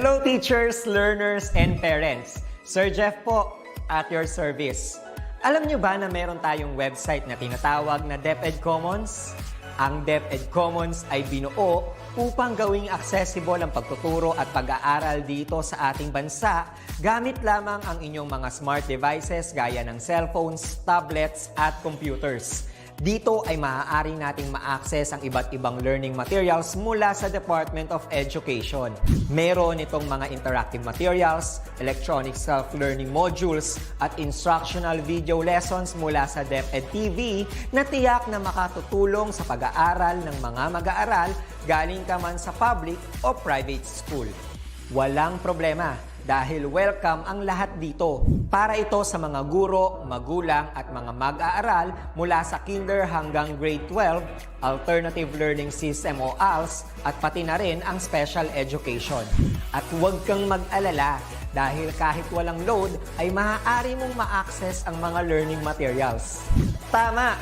Hello teachers, learners, and parents. Sir Jeff po, at your service. Alam nyo ba na meron tayong website na tinatawag na DepEd Commons? Ang DepEd Commons ay binuo upang gawing accessible ang pagtuturo at pag-aaral dito sa ating bansa gamit lamang ang inyong mga smart devices gaya ng cellphones, tablets, at computers. Dito ay maaari nating ma-access ang iba't ibang learning materials mula sa Department of Education. Meron itong mga interactive materials, electronic self-learning modules, at instructional video lessons mula sa DepEd TV na tiyak na makatutulong sa pag-aaral ng mga mag-aaral galing ka man sa public o private school. Walang problema dahil welcome ang lahat dito. Para ito sa mga guro, magulang at mga mag-aaral mula sa kinder hanggang grade 12, alternative learning system o ALS, at pati na rin ang special education. At huwag kang mag-alala dahil kahit walang load ay maaari mong ma-access ang mga learning materials. Tama!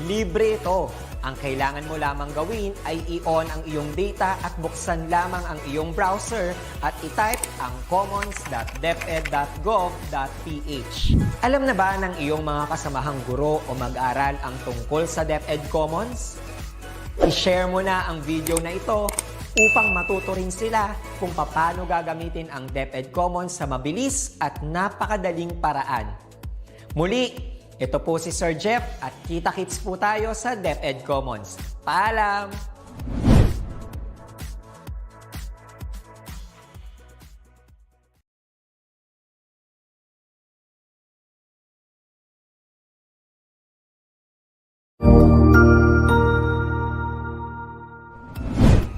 Libre ito. Ang kailangan mo lamang gawin ay i-on ang iyong data at buksan lamang ang iyong browser at i-type ang commons.deped.gov.ph. Alam na ba ng iyong mga kasamahang guro o mag-aral ang tungkol sa DepEd Commons? I-share mo na ang video na ito upang matuto rin sila kung paano gagamitin ang DepEd Commons sa mabilis at napakadaling paraan. Muli, ito po si Sir Jeff at kita-kits po tayo sa DepEd Commons. Paalam!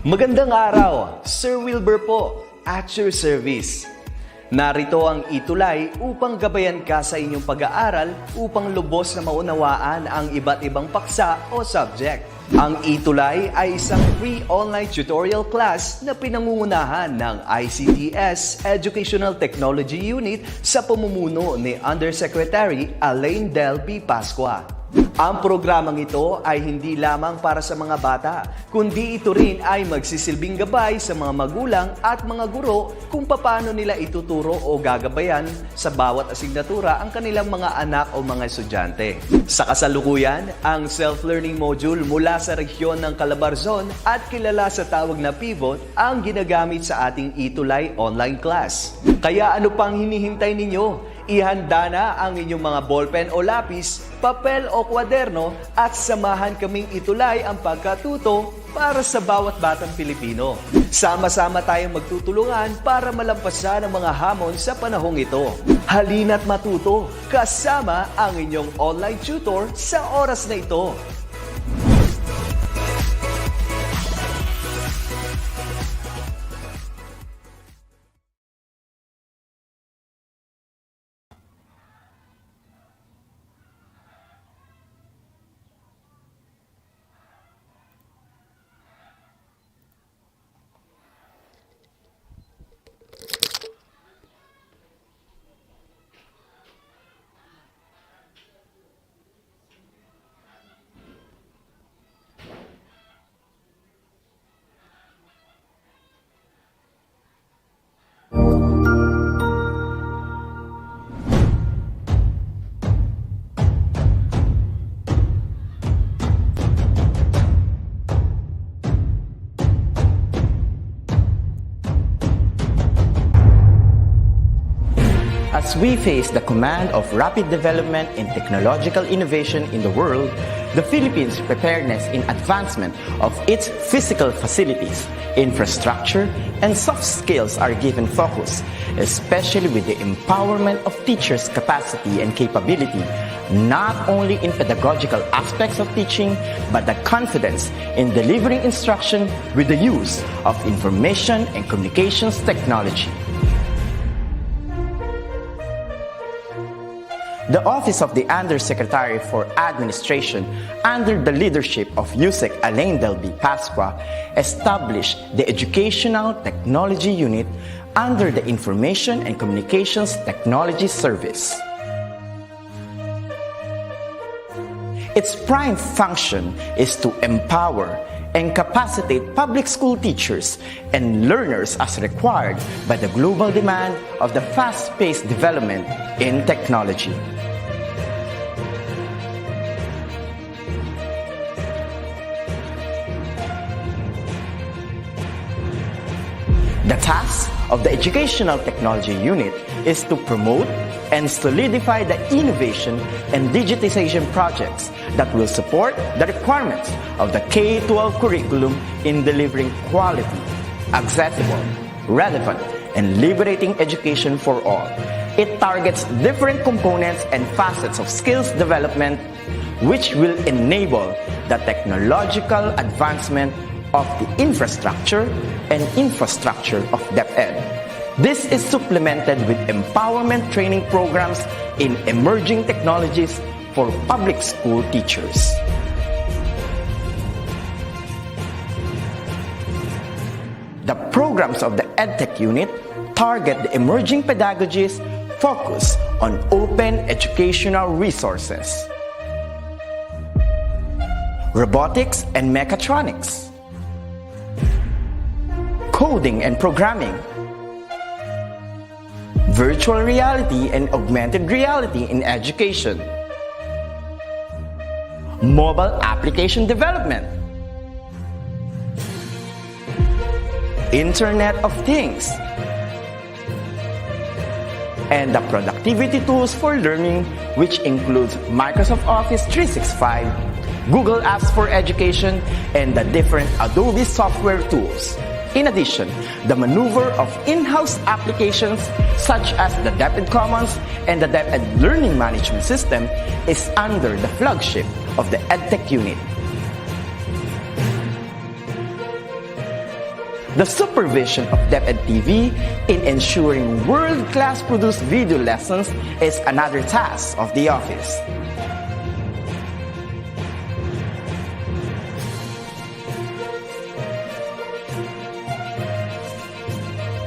Magandang araw, Sir Wilbur po, at your service. Narito ang ETUlay upang gabayan ka sa inyong pag-aaral upang lubos na maunawaan ang iba't ibang paksa o subject. Ang ETUlay ay isang free online tutorial class na pinangungunahan ng ICT's Educational Technology Unit sa pamumuno ni Undersecretary Elaine Del B. Pascua. Ang programang ito ay hindi lamang para sa mga bata, kundi ito rin ay magsisilbing gabay sa mga magulang at mga guro kung paano nila ituturo o gagabayan sa bawat asignatura ang kanilang mga anak o mga estudyante. Sa kasalukuyan, ang self-learning module mula sa rehiyon ng Calabarzon at kilala sa tawag na Pivot ang ginagamit sa ating ETUlay online class. Kaya ano pang hinihintay ninyo? Ihanda na ang inyong mga ballpen o lapis, papel o kwaderno at samahan kaming itulay ang pagkatuto para sa bawat batang Pilipino. Sama-sama tayong magtutulungan para malampasan ang mga hamon sa panahong ito. Halina't matuto kasama ang inyong online tutor sa oras na ito. As we face the command of rapid development in technological innovation in the world, the Philippines' preparedness in advancement of its physical facilities, infrastructure, and soft skills are given focus, especially with the empowerment of teachers' capacity and capability, not only in pedagogical aspects of teaching, but the confidence in delivering instruction with the use of information and communications technology. The Office of the Undersecretary for Administration, under the leadership of USEC Elaine Del B. Pascua, established the Educational Technology Unit under the Information and Communications Technology Service. Its prime function is to empower, and capacitate public school teachers and learners as required by the global demand of the fast-paced development in technology. The task of the Educational Technology Unit is to promote and solidify the innovation and digitization projects that will support the requirements of the K-12 curriculum in delivering quality, accessible, relevant, and liberating education for all. It targets different components and facets of skills development which will enable the technological advancement of the infrastructure and infrastructure of DepEd. This is supplemented with empowerment training programs in emerging technologies for public school teachers. The programs of the Edtech unit target the emerging pedagogies focused on open educational resources, robotics and mechatronics, coding and programming, virtual reality and augmented reality in education, mobile application development, Internet of Things, and the productivity tools for learning, which includes Microsoft Office 365, Google Apps for Education, and the different Adobe software tools. In addition, the maneuver of in-house applications such as the DepEd Commons and the DepEd Learning Management System is under the flagship of the Edtech unit. The supervision of DepEd TV in ensuring world-class produced video lessons is another task of the office.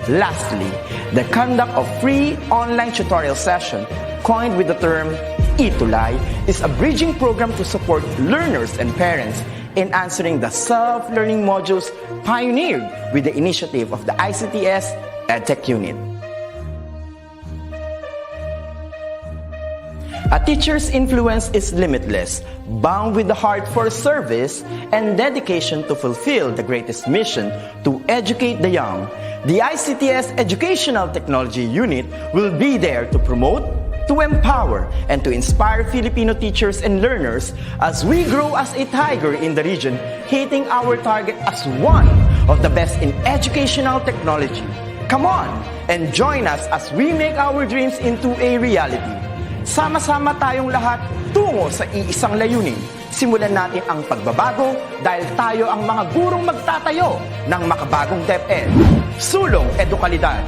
Lastly, the conduct of free online tutorial session, coined with the term ETUlay, is a bridging program to support learners and parents in answering the self-learning modules pioneered with the initiative of the ICTS Edtech unit. A teacher's influence is limitless, bound with the heart for service and dedication to fulfill the greatest mission to educate the young. The ICTS Educational Technology Unit will be there to promote, to empower, and to inspire Filipino teachers and learners as we grow as a tiger in the region, hitting our target as one of the best in educational technology. Come on and join us as we make our dreams into a reality. Sama-sama tayong lahat tungo sa iisang layunin. Simulan natin ang pagbabago dahil tayo ang mga gurong magtatayo ng makabagong DepEd. Sulong Edukalidad!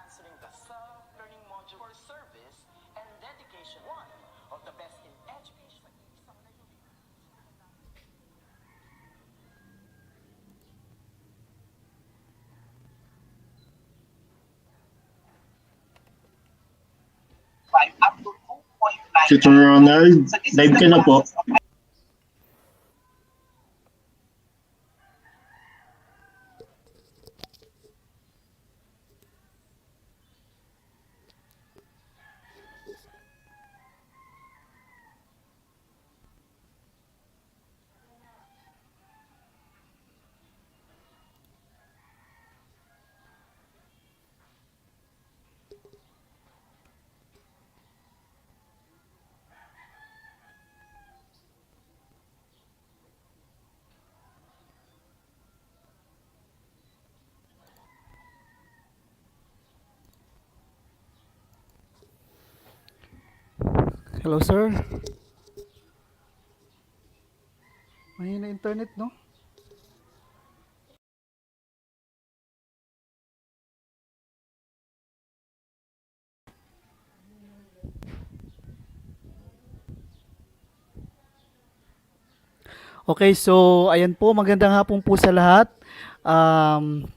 Answering the self-learning module for service and dedication, one of the best in education. Future Ronald, live ka na po. Hello, sir. Mahina internet, no? Okay, so ayan po, magandang hapon po sa lahat.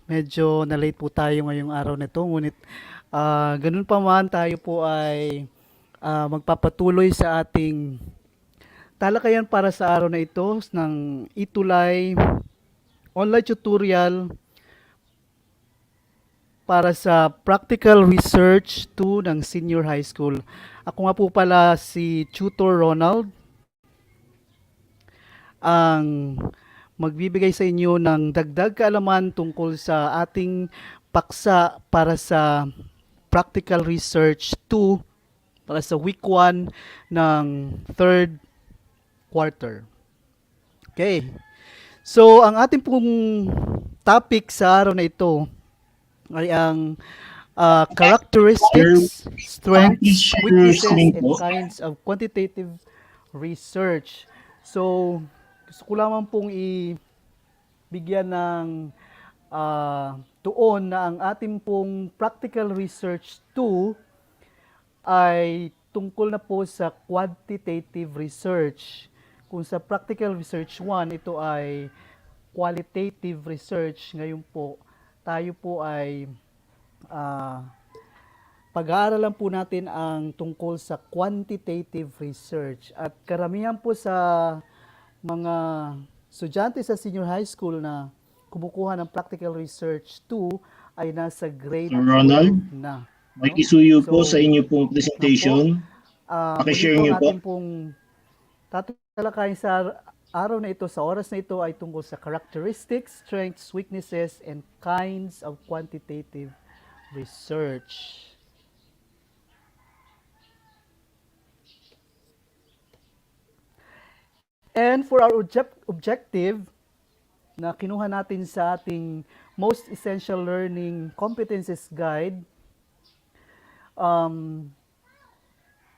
Medyo na-late po tayo ngayong araw na ito, ngunit ganun pa man tayo po ay magpapatuloy sa ating talakayan para sa araw na ito ng ETUlay online tutorial para sa practical research 2 ng senior high school. Ako nga po pala si Tutor Ronald, ang magbibigay sa inyo ng dagdag kaalaman tungkol sa ating paksa para sa practical research 2 para sa week 1 ng third quarter. Okay. So, ang ating pong topic sa araw na ito ay ang characteristics, strengths, weaknesses, and kinds of quantitative research. So, gusto ko lamang pong ibigyan ng tuon na ang ating pong practical research 2 ay tungkol na po sa quantitative research. Kung sa practical research 1, ito ay qualitative research. Ngayon po, tayo po ay pag-aaralan po natin ang tungkol sa quantitative research. At karamihan po sa mga estudyante sa senior high school na kumukuha ng practical research 2 ay nasa grade Sir Ronald, 12 na. may isuyo po So, sa inyo pong presentation. Pakishare muli po niyo ang po. ating pong tatalakayin sa araw na ito, sa oras na ito ay tungkol sa characteristics, strengths, weaknesses, and kinds of quantitative research. And for our objective na kinuha natin sa ating most essential learning competencies guide,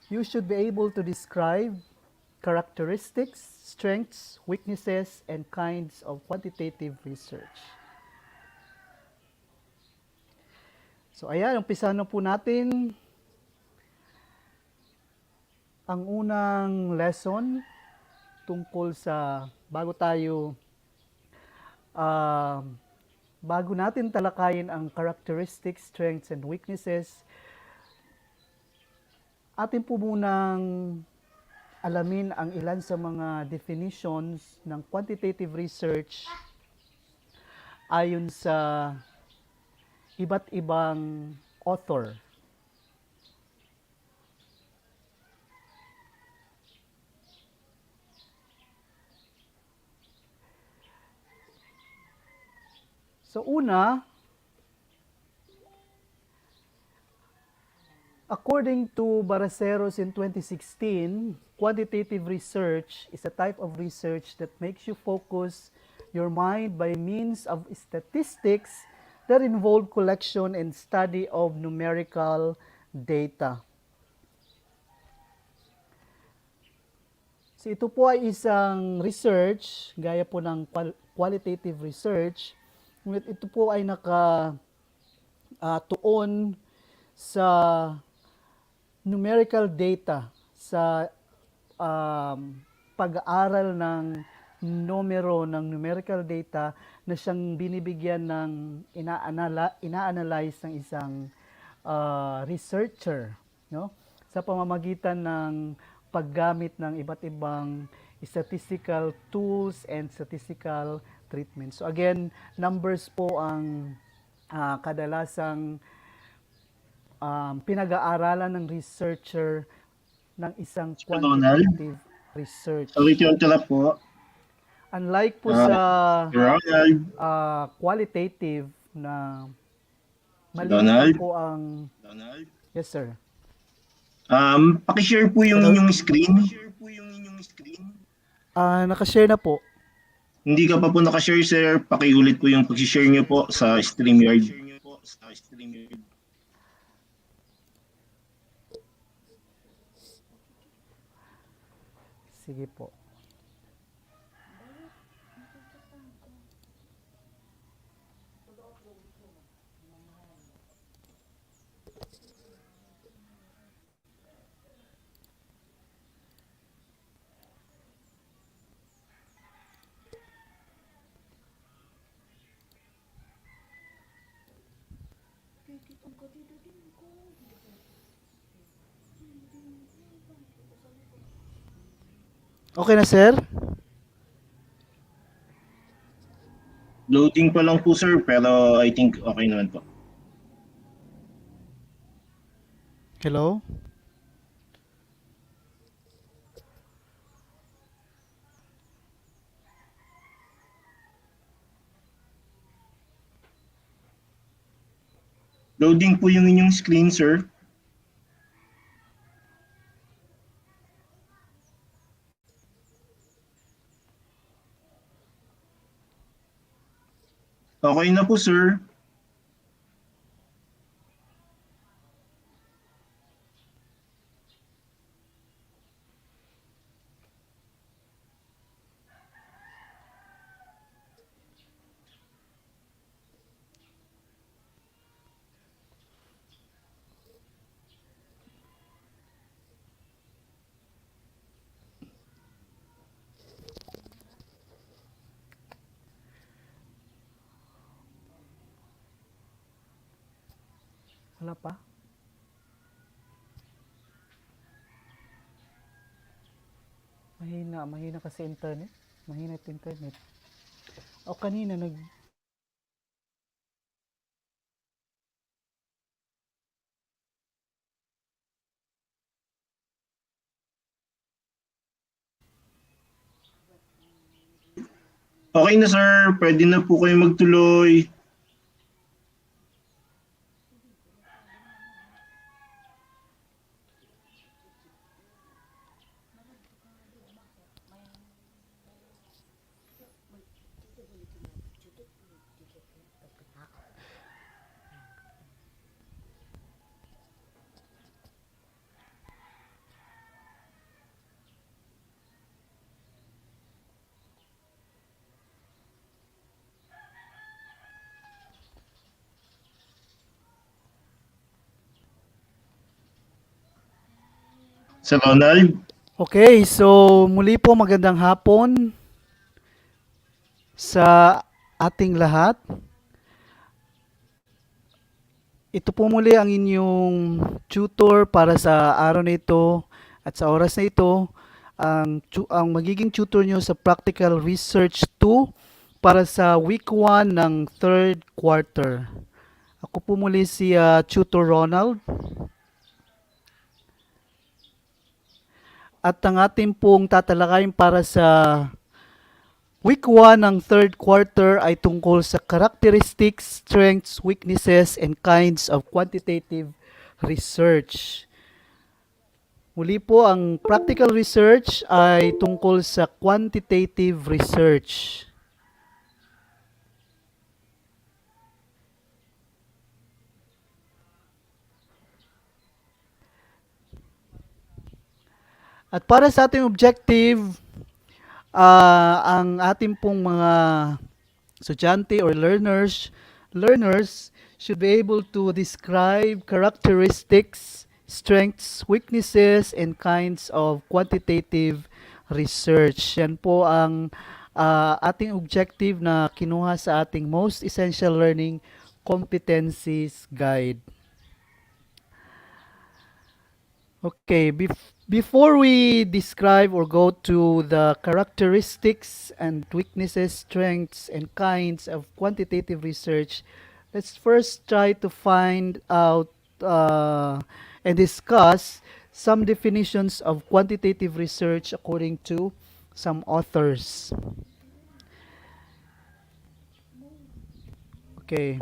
you should be able to describe characteristics, strengths, weaknesses, and kinds of quantitative research. So ayan, umpisahan na po natin ang unang lesson tungkol sa bago natin talakayin ang characteristics, strengths, and weaknesses, atin po munang alamin ang ilan sa mga definitions ng quantitative research ayon sa iba't ibang author. So una, according to Baraceros in 2016, quantitative research is a type of research that makes you focus your mind by means of statistics that involve collection and study of numerical data. So ito po ay isang research, gaya po ng qualitative research, ngunit ito po ay nakatuon sa numerical data, sa pag-aaral ng numero, ng numerical data na siyang binibigyan ng ina-analyze ng isang researcher, no? Sa pamamagitan ng paggamit ng iba't ibang statistical tools and statistical treatment. So again, numbers po ang kadalasang pinag-aaralan ng researcher ng isang quantitative research. Sorry to interrupt po. Unlike po sa Ronald, qualitative na maliit po ang... Yes, sir. Pakishare po yung inyong screen. Nakashare na po. Hindi ka pa po nakashare, sir. Pakiulit po yung pag-share niyo po sa StreamYard. Sige po. Okay na, sir? Loading pa lang po sir, pero I think okay naman po. Hello? Loading po yung inyong screen sir. Okay na po sir. Wala pa? Mahina kasi internet. Mahina yung internet. O kanina Okay na sir, pwede na po kayo magtuloy. Sir Ronald, Okay, so muli po magandang hapon sa ating lahat. Ito po muli ang inyong tutor para sa araw na ito at sa oras na ito. Ang magiging tutor nyo sa Practical Research 2 para sa Week 1 ng 3rd quarter. Ako po muli si Tutor Ronald. At ang ating pong tatalakayin para sa Week 1 ng 3rd quarter ay tungkol sa characteristics, strengths, weaknesses, and kinds of quantitative research. Muli po, ang practical research ay tungkol sa quantitative research. At para sa ating objective, ang ating pong mga estudyante or learners should be able to describe characteristics, strengths, weaknesses, and kinds of quantitative research. Yan po ang ating objective na kinuha sa ating Most Essential Learning Competencies Guide. Okay, before we describe or go to the characteristics and weaknesses, strengths, and kinds of quantitative research, let's first try to find out and discuss some definitions of quantitative research according to some authors. Okay.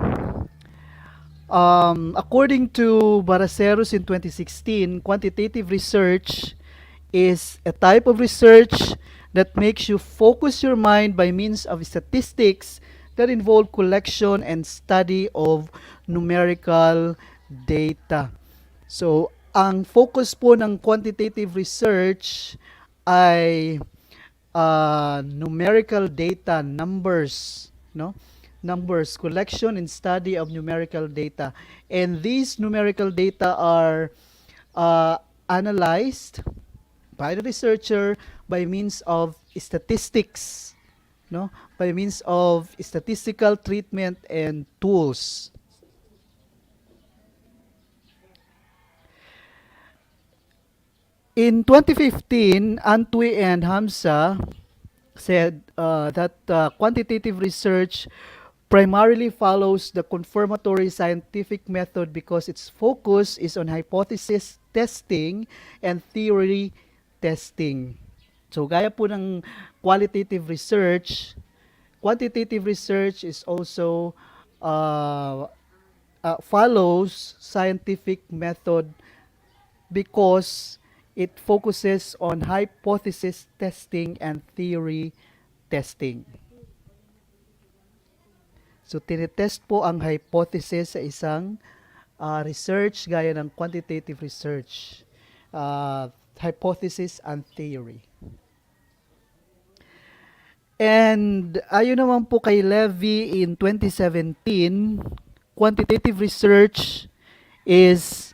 According to Baraceros in 2016, quantitative research is a type of research that makes you focus your mind by means of statistics that involve collection and study of numerical data. So, ang focus po ng quantitative research ay numerical data, numbers, no? Numbers, collection and study of numerical data. And these numerical data are analyzed by the researcher by means of statistics, no? By means of statistical treatment and tools. In 2015, Antwi and Hamza said that quantitative research primarily follows the confirmatory scientific method because its focus is on hypothesis testing and theory testing. So gaya po ng quantitative research is also follows scientific method because it focuses on hypothesis testing and theory testing. So, tinetest po ang hypothesis sa isang research gaya ng quantitative research, hypothesis and theory. And ayon naman po kay Levy in 2017, quantitative research is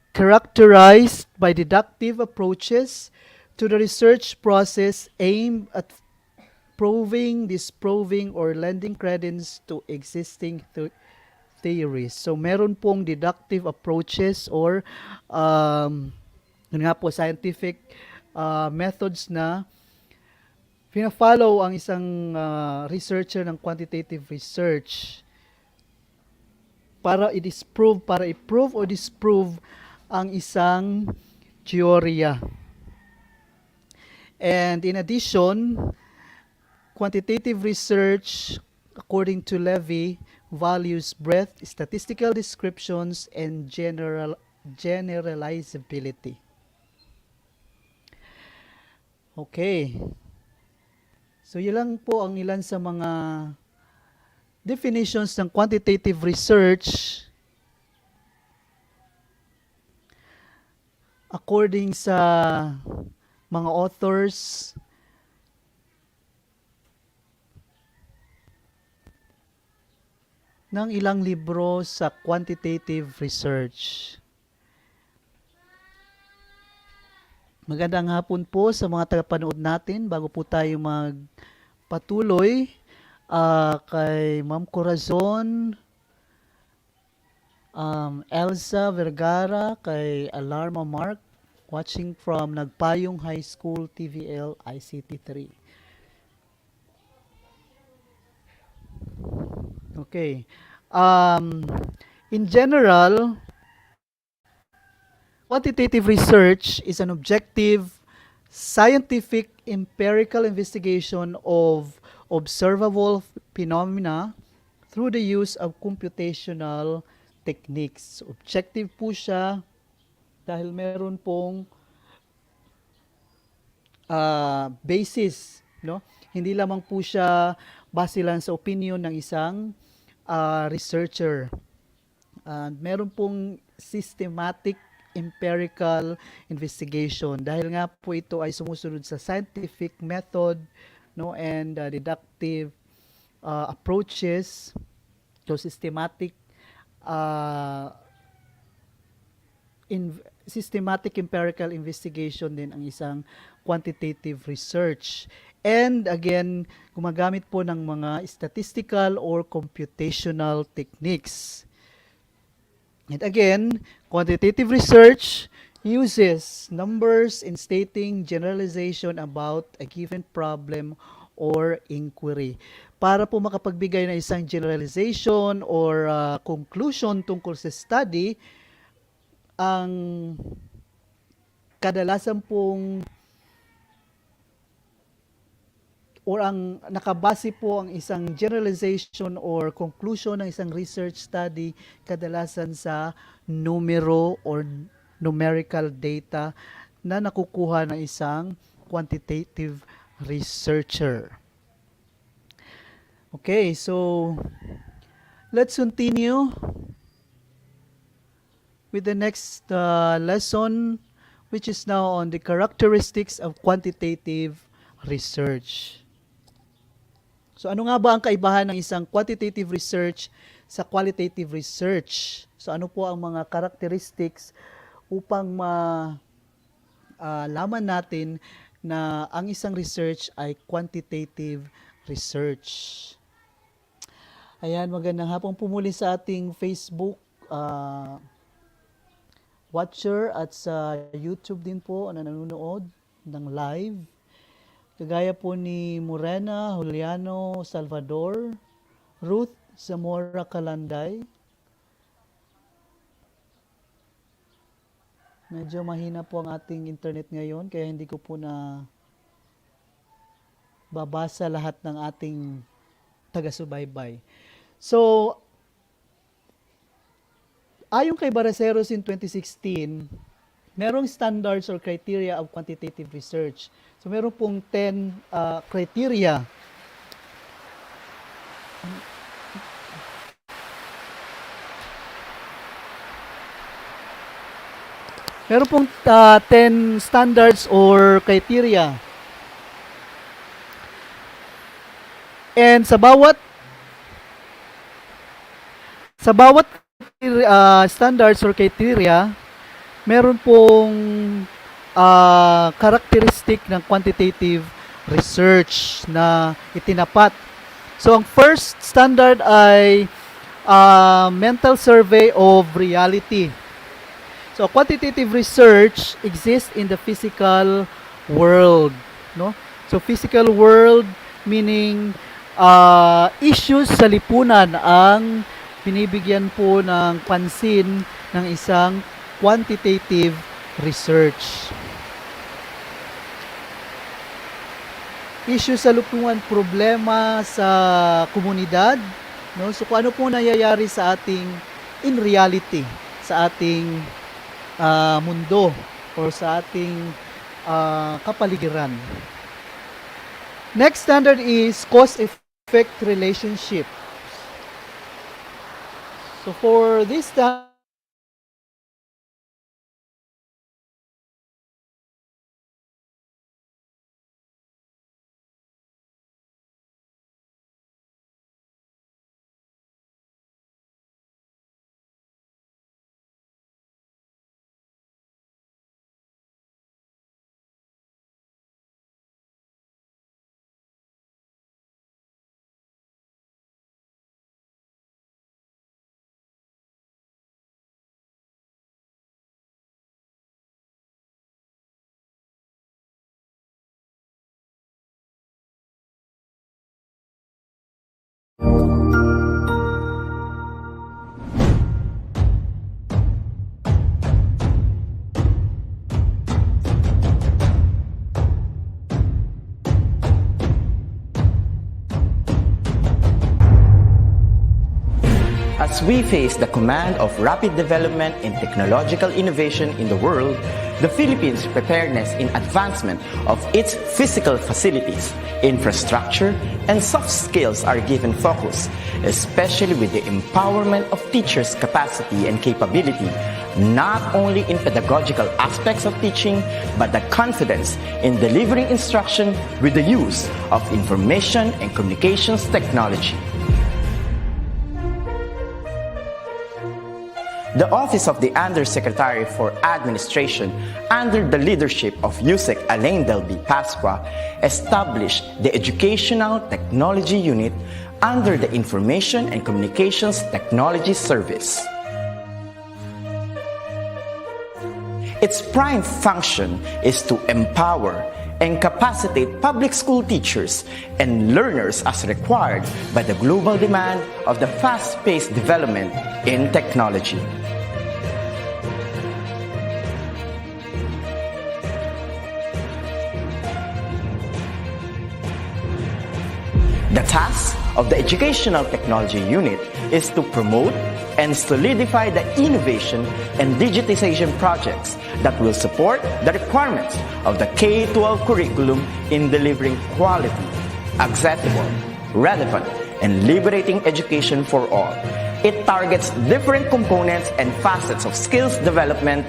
characterized by deductive approaches to the research process aimed at proving, disproving, or lending credence to existing theories. So, meron pong deductive approaches or yun nga po, scientific methods na pina-follow ang isang researcher ng quantitative research para i-prove o disprove ang isang teorya. And in addition, quantitative research, according to Levy, values breadth, statistical descriptions, and generalizability. Okay. So, yun lang po ang ilan sa mga definitions ng quantitative research according sa mga authors ng ilang libro sa quantitative research. Magandang hapon po sa mga tagapanood natin. Bago po tayo magpatuloy, kay Ma'am Corazon, Elsa Vergara, kay Alarma Mark, watching from Nagpayong High School, TVL, ICT 3. Okay. In general, quantitative research is an objective, scientific, empirical investigation of observable phenomena through the use of computational techniques. Objective po siya dahil meron pong basis, no? Hindi lamang po siya base lang sa opinion ng isang researcher. Meron pong systematic empirical investigation dahil nga po ito ay sumusunod sa scientific method, no, and deductive approaches. So systematic empirical investigation din ang isang quantitative research. And again, gumagamit po ng mga statistical or computational techniques. And again, quantitative research uses numbers in stating generalization about a given problem or inquiry. Para po makapagbigay ng isang generalization or conclusion tungkol sa study, ang kadalasan pong or ang nakabase po ang isang generalization or conclusion ng isang research study kadalasan sa numero or numerical data na nakukuha ng isang quantitative researcher. Okay, so let's continue with the next lesson, which is now on the characteristics of quantitative research. So ano nga ba ang kaibahan ng isang quantitative research sa qualitative research? So ano po ang mga characteristics upang malaman natin na ang isang research ay quantitative research? Ayan, magandang hapon po muli sa ating Facebook watcher at sa YouTube din po na nanonood ng live. Kagaya po ni Morena Juliano Salvador, Ruth Zamora Kalanday. Medyo mahina po ang ating internet ngayon kaya hindi ko po na babasa lahat ng ating taga-subaybay. So, ayon kay Baraceros in 2016, merong standards or criteria of quantitative research. So, meron pong 10 criteria. Meron pong 10 standards or criteria. And sa bawat standards or criteria, meron pong characteristic ng quantitative research na itinapat. So, ang first standard ay mental survey of reality. So, quantitative research exists in the physical world, no? So, physical world meaning issues sa lipunan ang binibigyan po ng pansin ng isang quantitative research. Issues sa lipunan, problema sa komunidad, no? So, kung ano po nangyayari sa ating in reality, sa ating mundo or sa ating kapaligiran. Next standard is cause-effect relationship. So for this standard, As we face the command of rapid development in technological innovation in the world, the Philippines' preparedness in advancement of its physical facilities, infrastructure, and soft skills are given focus, especially with the empowerment of teachers' capacity and capability, not only in pedagogical aspects of teaching, but the confidence in delivering instruction with the use of information and communications technology. The Office of the Undersecretary for Administration, under the leadership of USEC Alain Delby Pasqua, established the Educational Technology Unit under the Information and Communications Technology Service. Its prime function is to empower and capacitate public school teachers and learners as required by the global demand of the fast-paced development in technology. The task of the Educational Technology Unit is to promote and solidify the innovation and digitization projects that will support the requirements of the K-12 curriculum in delivering quality, accessible, relevant, and liberating education for all. It targets different components and facets of skills development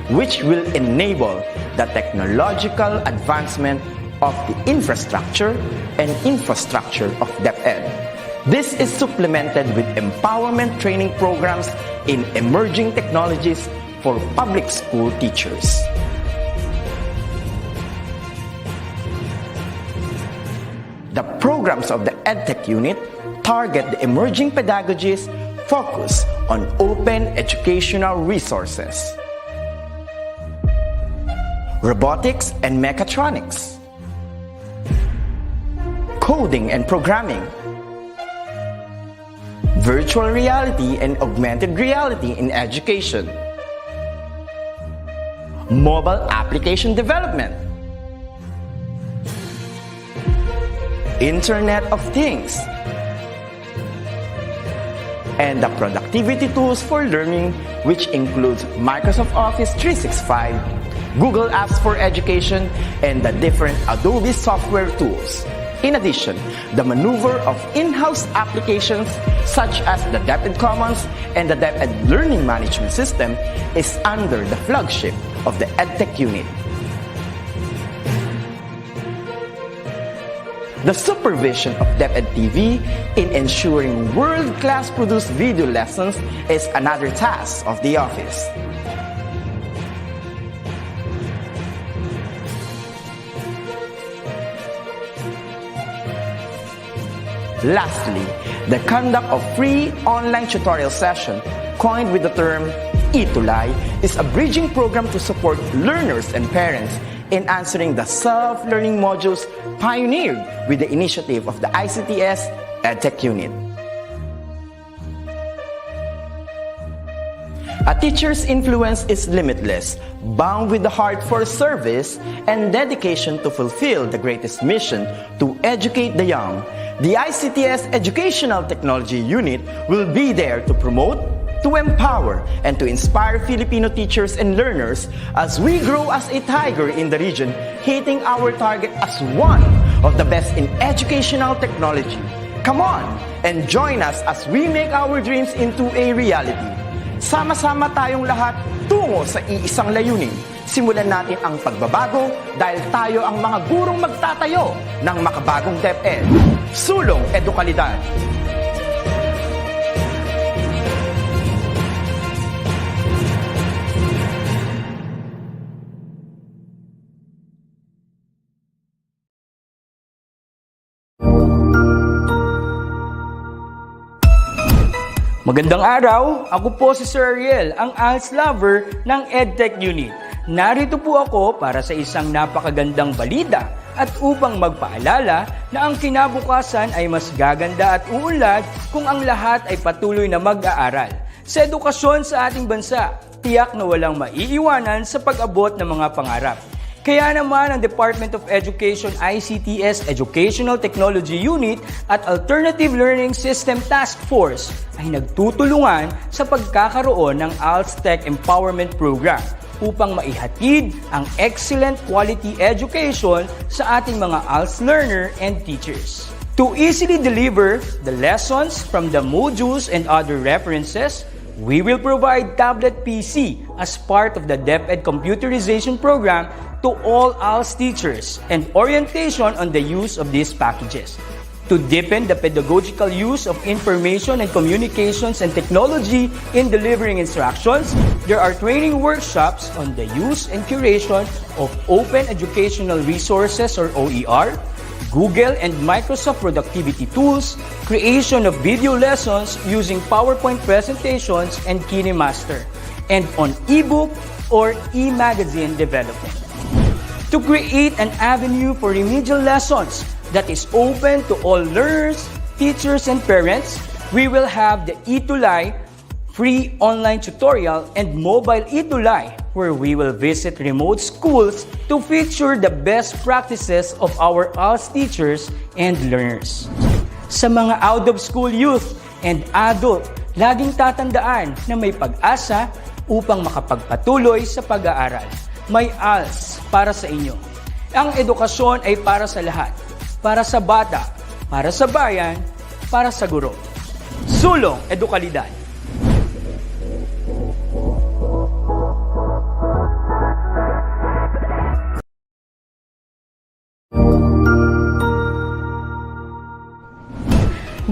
which will enable the technological advancement of the infrastructure of DepEd. This is supplemented with empowerment training programs in emerging technologies for public school teachers. The programs of the Edtech unit target the emerging pedagogies focused on open educational resources. robotics and mechatronics, coding and programming, virtual reality and augmented reality in education, mobile application development, Internet of Things, and the productivity tools for learning, which includes Microsoft Office 365, Google Apps for Education, and the different Adobe software tools. In addition, the maneuver of in-house applications such as the DepEd Commons and the DepEd Learning Management System is under the flagship of the Edtech unit. The supervision of DepEd TV in ensuring world-class produced video lessons is another task of the office. Lastly, the conduct of free online tutorial session, coined with the term ETUlay, is a bridging program to support learners and parents in answering the self-learning modules pioneered with the initiative of the ICTS Edtech unit. A teacher's influence is limitless, bound with the heart for service and dedication to fulfill the greatest mission to educate the young. The ICTS Educational Technology Unit will be there to promote, to empower, and to inspire Filipino teachers and learners as we grow as a tiger in the region, hitting our target as one of the best in educational technology. Come on and join us as we make our dreams into a reality. Sama-sama tayong lahat tungo sa iisang layunin. Simulan natin ang pagbabago dahil tayo ang mga gurong magtatayo ng makabagong DepEd. Sulong Edukalidad. Magandang araw, ako po si Sir Ariel, ang ALS lover ng Edtech Unit. Narito po ako para sa isang napakagandang balita at upang magpaalala na ang kinabukasan ay mas gaganda at uunlad kung ang lahat ay patuloy na mag-aaral. Sa edukasyon sa ating bansa, tiyak na walang maiiwanan sa pag-abot ng mga pangarap. Kaya naman ang Department of Education ICTS Educational Technology Unit at Alternative Learning System Task Force ay nagtutulungan sa pagkakaroon ng ALS Tech Empowerment Program upang maihatid ang excellent quality education sa ating mga ALS learner and teachers. To easily deliver the lessons from the modules and other references, we will provide tablet PC as part of the DepEd Computerization Program to all ALS teachers and orientation on the use of these packages. To deepen the pedagogical use of information and communications and technology in delivering instructions, there are training workshops on the use and curation of open educational resources or OER, Google and Microsoft productivity tools, creation of video lessons using PowerPoint presentations and KineMaster, and on ebook or e-magazine development. To create an avenue for remedial lessons that is open to all learners, teachers, and parents, we will have the ETUlay free online tutorial and mobile ETUlay, where we will visit remote schools to feature the best practices of our ALS teachers and learners. Sa mga out-of-school youth and adult, laging tatandaan na may pag-asa upang makapagpatuloy sa pag-aaral. May ALS para sa inyo. Ang edukasyon ay para sa lahat. Para sa bata, para sa bayan, para sa guro. Sulong Edukalidad.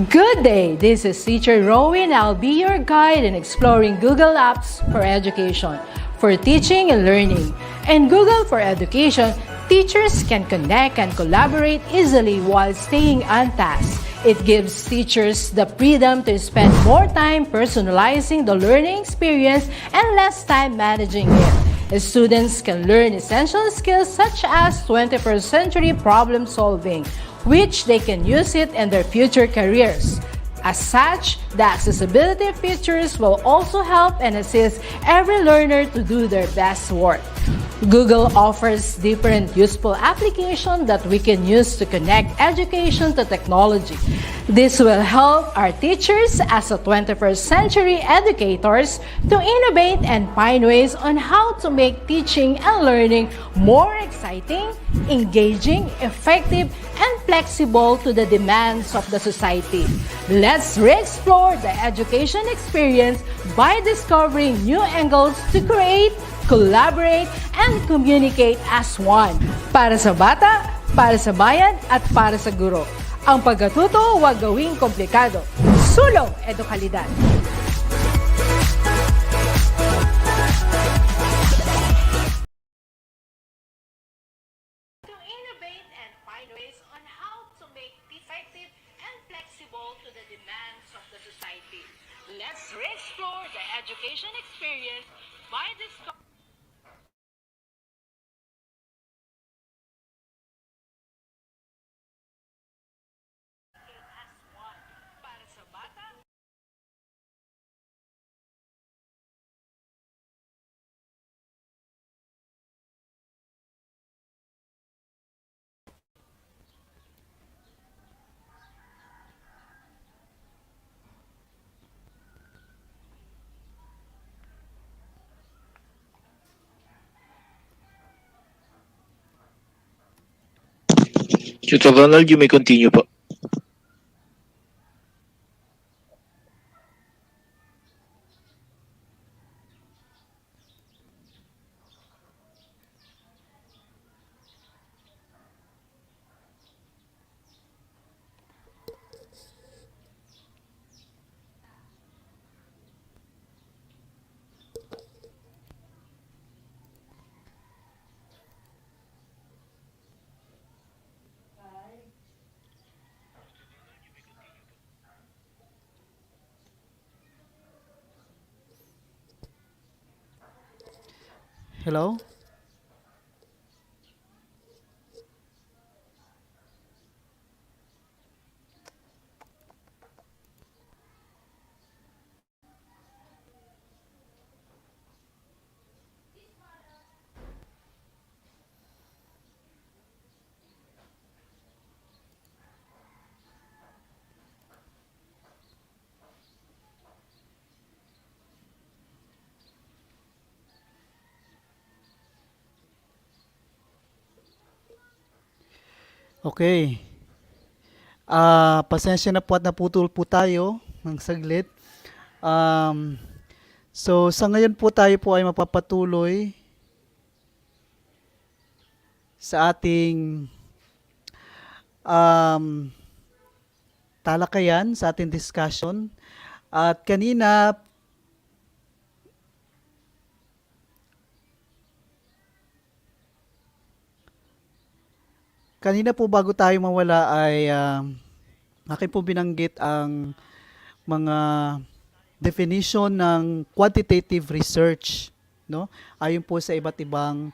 Good day, this is Teacher Rowan. I'll be your guide in exploring Google Apps for Education, for teaching and learning. In Google for Education, teachers can connect and collaborate easily while staying on task. It gives teachers the freedom to spend more time personalizing the learning experience and less time managing it. Students can learn essential skills such as 21st century problem solving, which they can use it in their future careers. As such, the accessibility features will also help and assist every learner to do their best work. Google offers different useful applications that we can use to connect education to technology. This will help our teachers as a 21st century educators to innovate and find ways on how to make teaching and learning more exciting, engaging, effective, and flexible to the demands of the society. Let's re-explore the education experience by discovering new angles to create, collaborate, and communicate as one. Para sa bata, para sa bayan, at para sa guro. Ang pagkatuto, huwag gawing komplikado. Sulong edukalidad. To innovate and find ways on how to make effective and flexible to the demands of the society. Let's re-explore the education experience by discovering as one. Para sa bata, Tutor Ronald, you may continue po. Hello? Okay. Pasensya na po at naputol po tayo ng saglit. So sa ngayon po tayo po ay mapapatuloy sa ating talakayan, sa ating discussion. At kanina po bago tayo mawala ay akin po binanggit ang mga definition ng quantitative research, no? Ayon po sa iba't ibang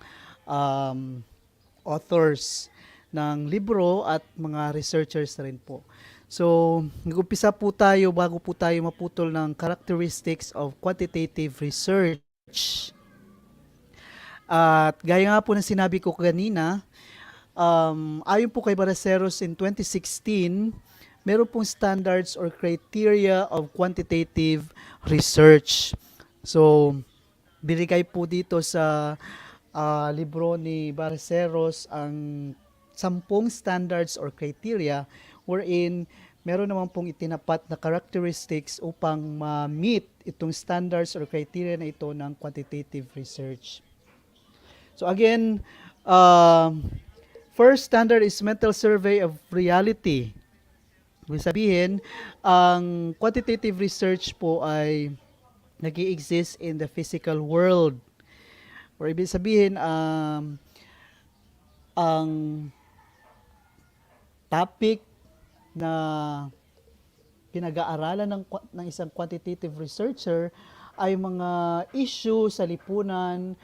authors ng libro at mga researchers na rin po. So, nag-umpisa po tayo bago po tayo maputol ng characteristics of quantitative research. At gaya nga po ng sinabi ko kanina, ayon po kay Baraceros in 2016, meron pong standards or criteria of quantitative research. So, binigay po dito sa libro ni Baraceros ang 10 standards or criteria wherein meron naman pong itinapat na characteristics upang ma-meet itong standards or criteria na ito ng quantitative research. So again, first standard is mental survey of reality. Ibig sabihin, ang quantitative research po ay nag-i-exist in the physical world. Or ibig sabihin, ang topic na pinag-aaralan ng isang quantitative researcher ay mga issue sa lipunan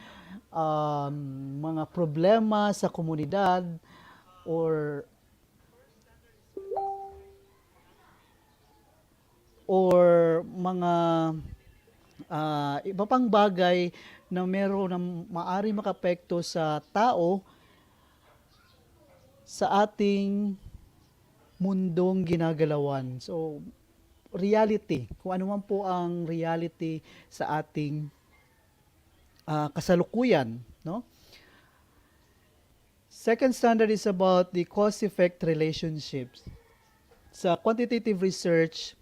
um, mga problema sa komunidad or mga iba pang bagay na meron na maari makapekto sa tao sa ating mundong ginagalawan. So, reality, kung ano man po ang reality sa ating kasalukuyan, no? Second standard is about the cause-effect relationships. Sa quantitative research,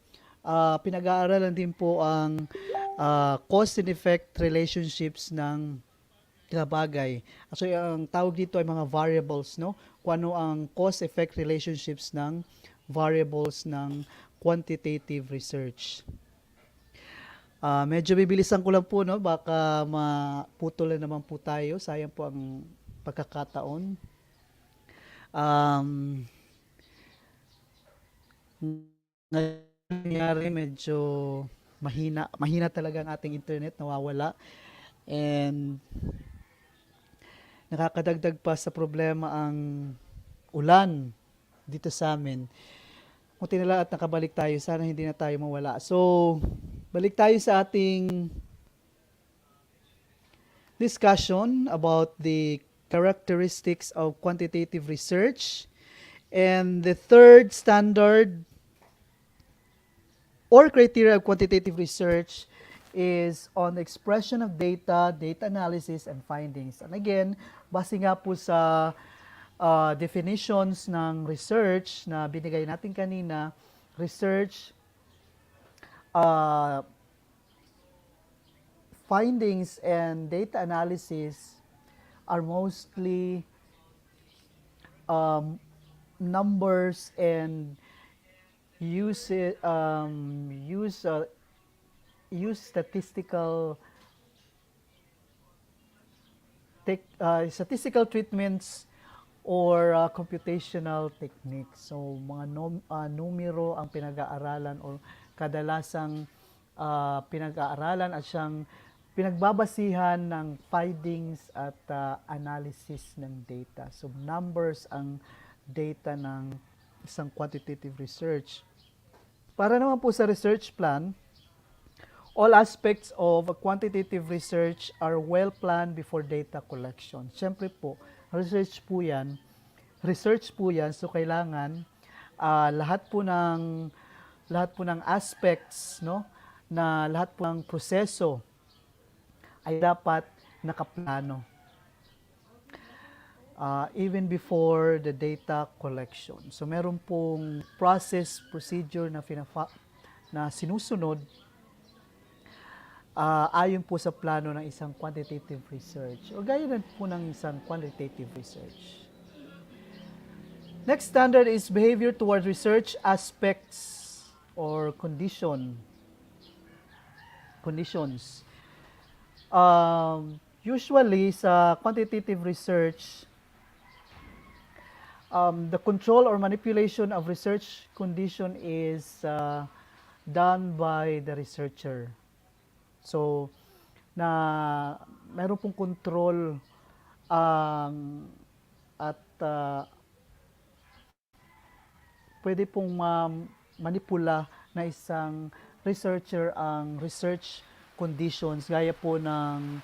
pinag-aaralan din po ang cause and effect relationships ng bagay. Actually, ang tawag dito ay mga variables, no? Kung ano ang cause-effect relationships ng variables ng quantitative research. Medyo bibilisan ko lang po, no? Baka maputol na naman po tayo. Sayang po ang pagkakataon. Nangyari medyo mahina talaga ang ating internet, nawawala. And nakakadagdag pa sa problema ang ulan dito sa amin. Buti na lang at nakabalik tayo. Sana hindi na tayo mawala. So, balik tayo sa ating discussion about the characteristics of quantitative research. And the third standard or criteria of quantitative research is on the expression of data, data analysis, and findings. And again, base nga po sa definitions ng research na binigay natin kanina, research, findings, and data analysis are mostly numbers and use statistical treatments or computational techniques. So mga numero ang pinag-aaralan or kadalasang pinag-aaralan at siyang pinagbabasihan ng findings at analysis ng data. So numbers ang data ng isang quantitative research. Para naman po sa research plan, all aspects of a quantitative research are well planned before data collection. Siyempre po, research po yan, so kailangan lahat po ng aspects, no, na lahat po ng proseso ay dapat nakaplano. Even before the data collection. So meron pong procedure na sinusunod ayon po sa plano ng isang quantitative research o gaya rin po ng isang qualitative research. Next standard is behavior toward research aspects or conditions. Usually sa quantitative research, the control or manipulation of research condition is done by the researcher. So, meron pong control at pwede pong manipula na isang researcher ang research conditions gaya po ng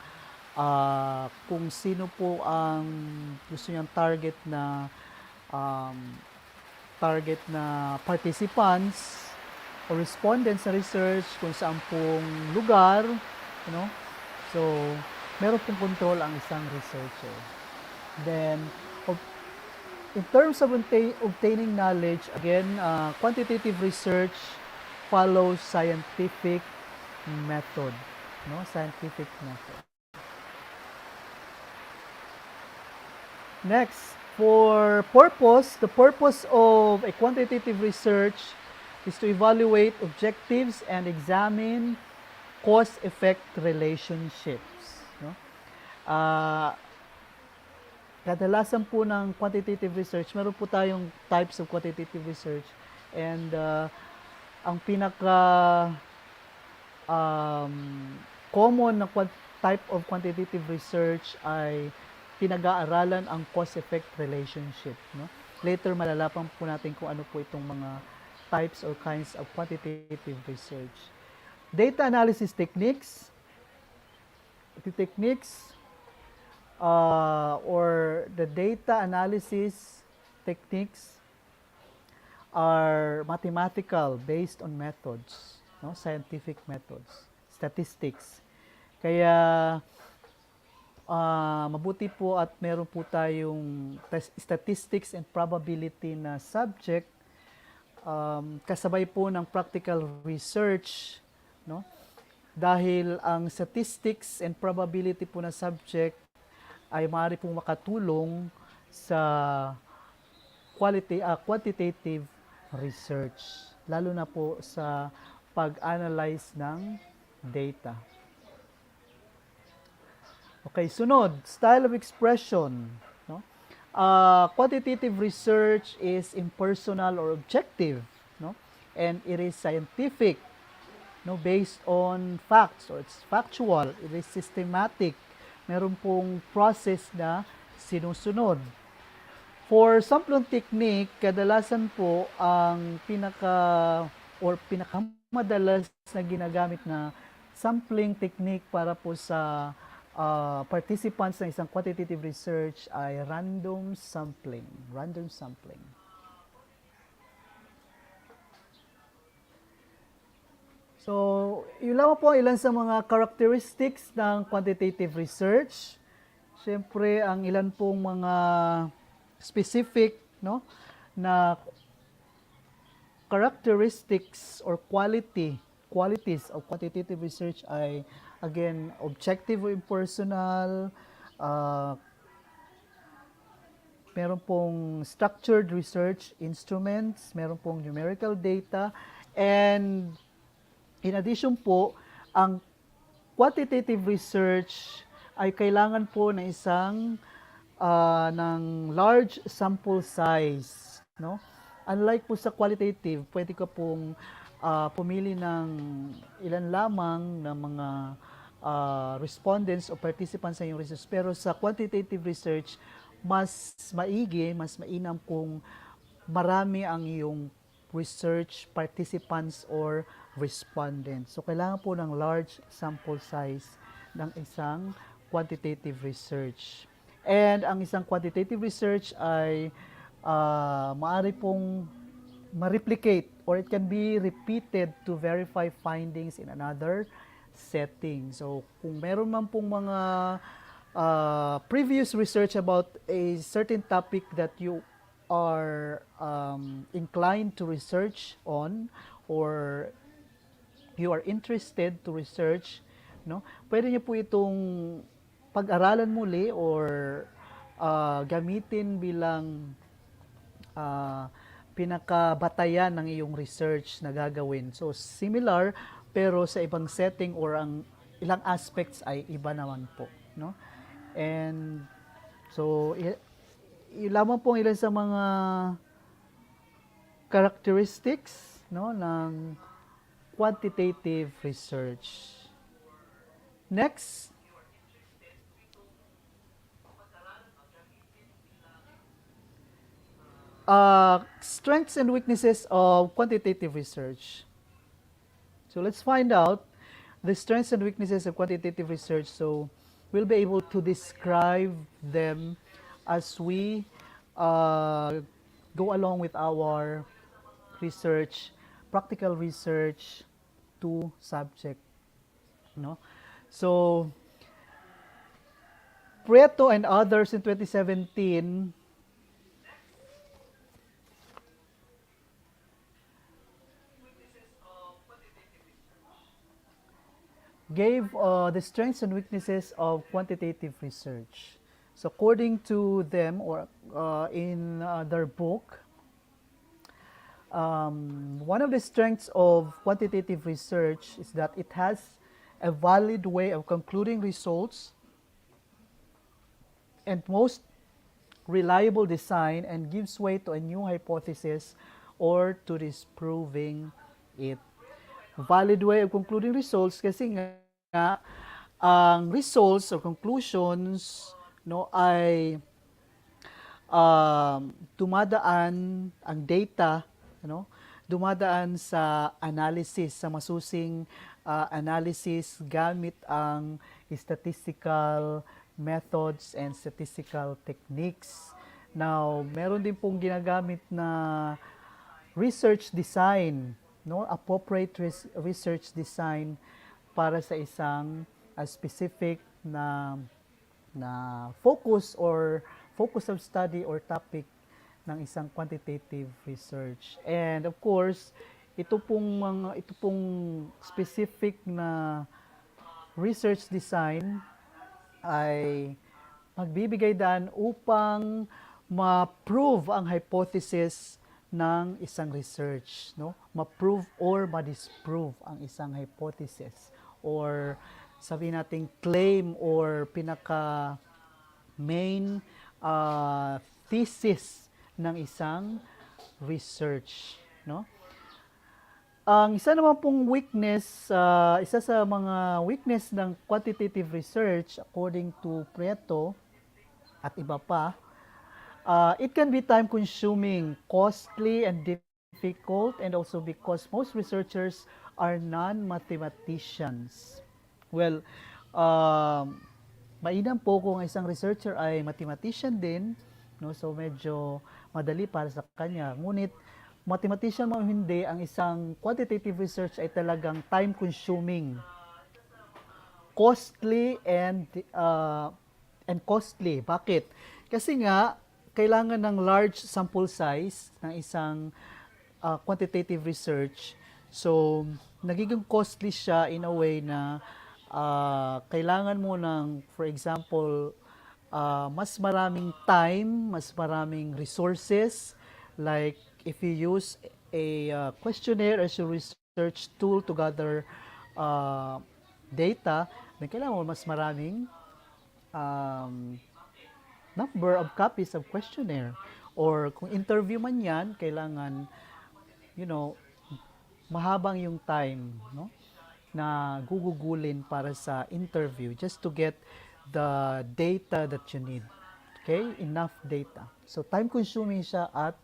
kung sino po ang gusto niyang target na participants o respondents sa research, kung saan pong lugar, so meron pong control ang isang researcher. Then, in terms of obtaining knowledge, again, quantitative research follows scientific method, scientific method. Next, for purpose, the purpose of a quantitative research is to evaluate objectives and examine cause-effect relationships. Kadalasan po ng quantitative research, meron po tayong types of quantitative research, and ang pinaka common na type of quantitative research ay pinag-aaralan ang cause-effect relationship. No? Later, malalaman po natin kung ano po itong mga types or kinds of quantitative research. Data analysis techniques, or the data analysis techniques are mathematical based on methods, no? Scientific methods, statistics. Kaya mabuti po at meron po tayong statistics and probability na subject kasabay po ng practical research, no? Dahil ang statistics and probability po na subject ay maaari pong makatulong sa quantitative research, lalo na po sa pag-analyze ng data. Okay, sunod, style of expression. No? Quantitative research is impersonal or objective, no? And it is scientific, no, based on facts, or it's factual, it is systematic. Meron pong process na sinusunod. For sampling technique, kadalasan po ang pinakamadalas na ginagamit na sampling technique para po sa participants ng isang quantitative research ay random sampling. Random sampling. So, yun lang po ilan sa mga characteristics ng quantitative research. Siyempre, ang ilan pong mga specific, no, na characteristics or qualities of quantitative research ay, again, objective o impersonal, meron pong structured research instruments, meron pong numerical data, and in addition po, ang quantitative research ay kailangan po ng isang ng large sample size, no? Unlike po sa qualitative, pwede ka pong pumili ng ilan lamang na mga respondents o participants sa iyong research. Pero sa quantitative research, mas maigi, mas mainam kung marami ang iyong research participants or respondents. So, kailangan po ng large sample size ng isang quantitative research. And ang isang quantitative research ay maaari pong ma-replicate or it can be repeated to verify findings in another setting. So, kung meron man pong mga previous research about a certain topic that you are inclined to research on or you are interested to research, no? Pwede niyo po itong pag-aralan muli or gamitin bilang pinakabatayan ng iyong research na gagawin. So, similar pero sa ibang setting or ang ilang aspects ay iba naman po, no? And so, lamang pong ilan sa mga characteristics, no, ng quantitative research. Next, strengths and weaknesses of quantitative research. So let's find out the strengths and weaknesses of quantitative research. So we'll be able to describe them as we go along with our research, practical research to subject. No? So Prieto and others in 2017 gave the strengths and weaknesses of quantitative research. So according to them, or in their book, one of the strengths of quantitative research is that it has a valid way of concluding results and most reliable design and gives way to a new hypothesis or to disproving it. Valid way of concluding results kasi nga ang results or conclusions no ay dumadaan ang data ano dumadaan sa analysis sa masusing analysis gamit ang statistical methods and statistical techniques. Now, meron din pong ginagamit na research design, no? Appropriate research design para sa isang specific na focus or focus of study or topic ng isang quantitative research. And of course, ito pong specific na research design ay magbibigay daan upang ma-prove ang hypothesis ng isang research, no? Ma-prove or ma-disprove ang isang hypothesis or sabihin nating claim or pinaka main thesis ng isang research, no? Ang isa naman pong weakness, isa sa mga weakness ng quantitative research according to Prieto at iba pa, it can be time consuming, costly and difficult, and also because most researchers are non-mathematicians. Well, mainam po kung isang researcher ay mathematician din, no? So medyo madali para sa kanya. Ngunit mathematician mo hindi, ang isang quantitative research ay talagang time consuming, costly and costly. Bakit? Kasi nga kailangan ng large sample size ng isang quantitative research. So nagiging costly siya in a way na kailangan mo ng, for example, mas maraming time, mas maraming resources, like if you use a questionnaire as your research tool to gather data, then kailangan mo mas maraming number of copies of questionnaire. Or kung interview man yan, kailangan, mahabang yung time, no? Na gugugulin para sa interview just to get the data that you need. Okay? Enough data. So, time consuming siya at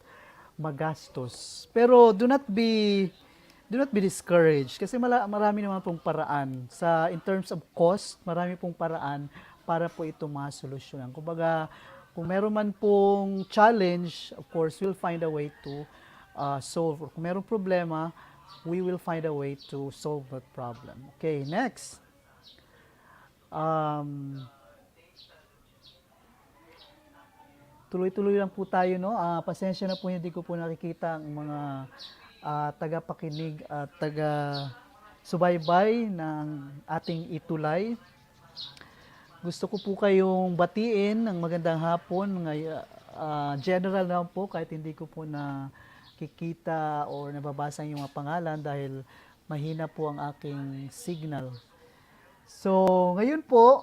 magastos. Pero do not be discouraged kasi marami naman pong paraan sa in terms of cost, marami pong paraan para po ito masolusyonan. Kumbaga, kung meron man pong challenge, of course, we'll find a way to solve. Kung meron problema, we will find a way to solve that problem. Okay, next. Tuloy-tuloy lang po tayo, no? Pasensya na po, hindi ko po nakikita ang mga tagapakinig at taga-subaybay ng ating ETUlay. Gusto ko po kayong batiin ng magandang hapon. General na po, kahit hindi ko po nakikita o nababasa yung mga pangalan dahil mahina po ang aking signal. So, ngayon po,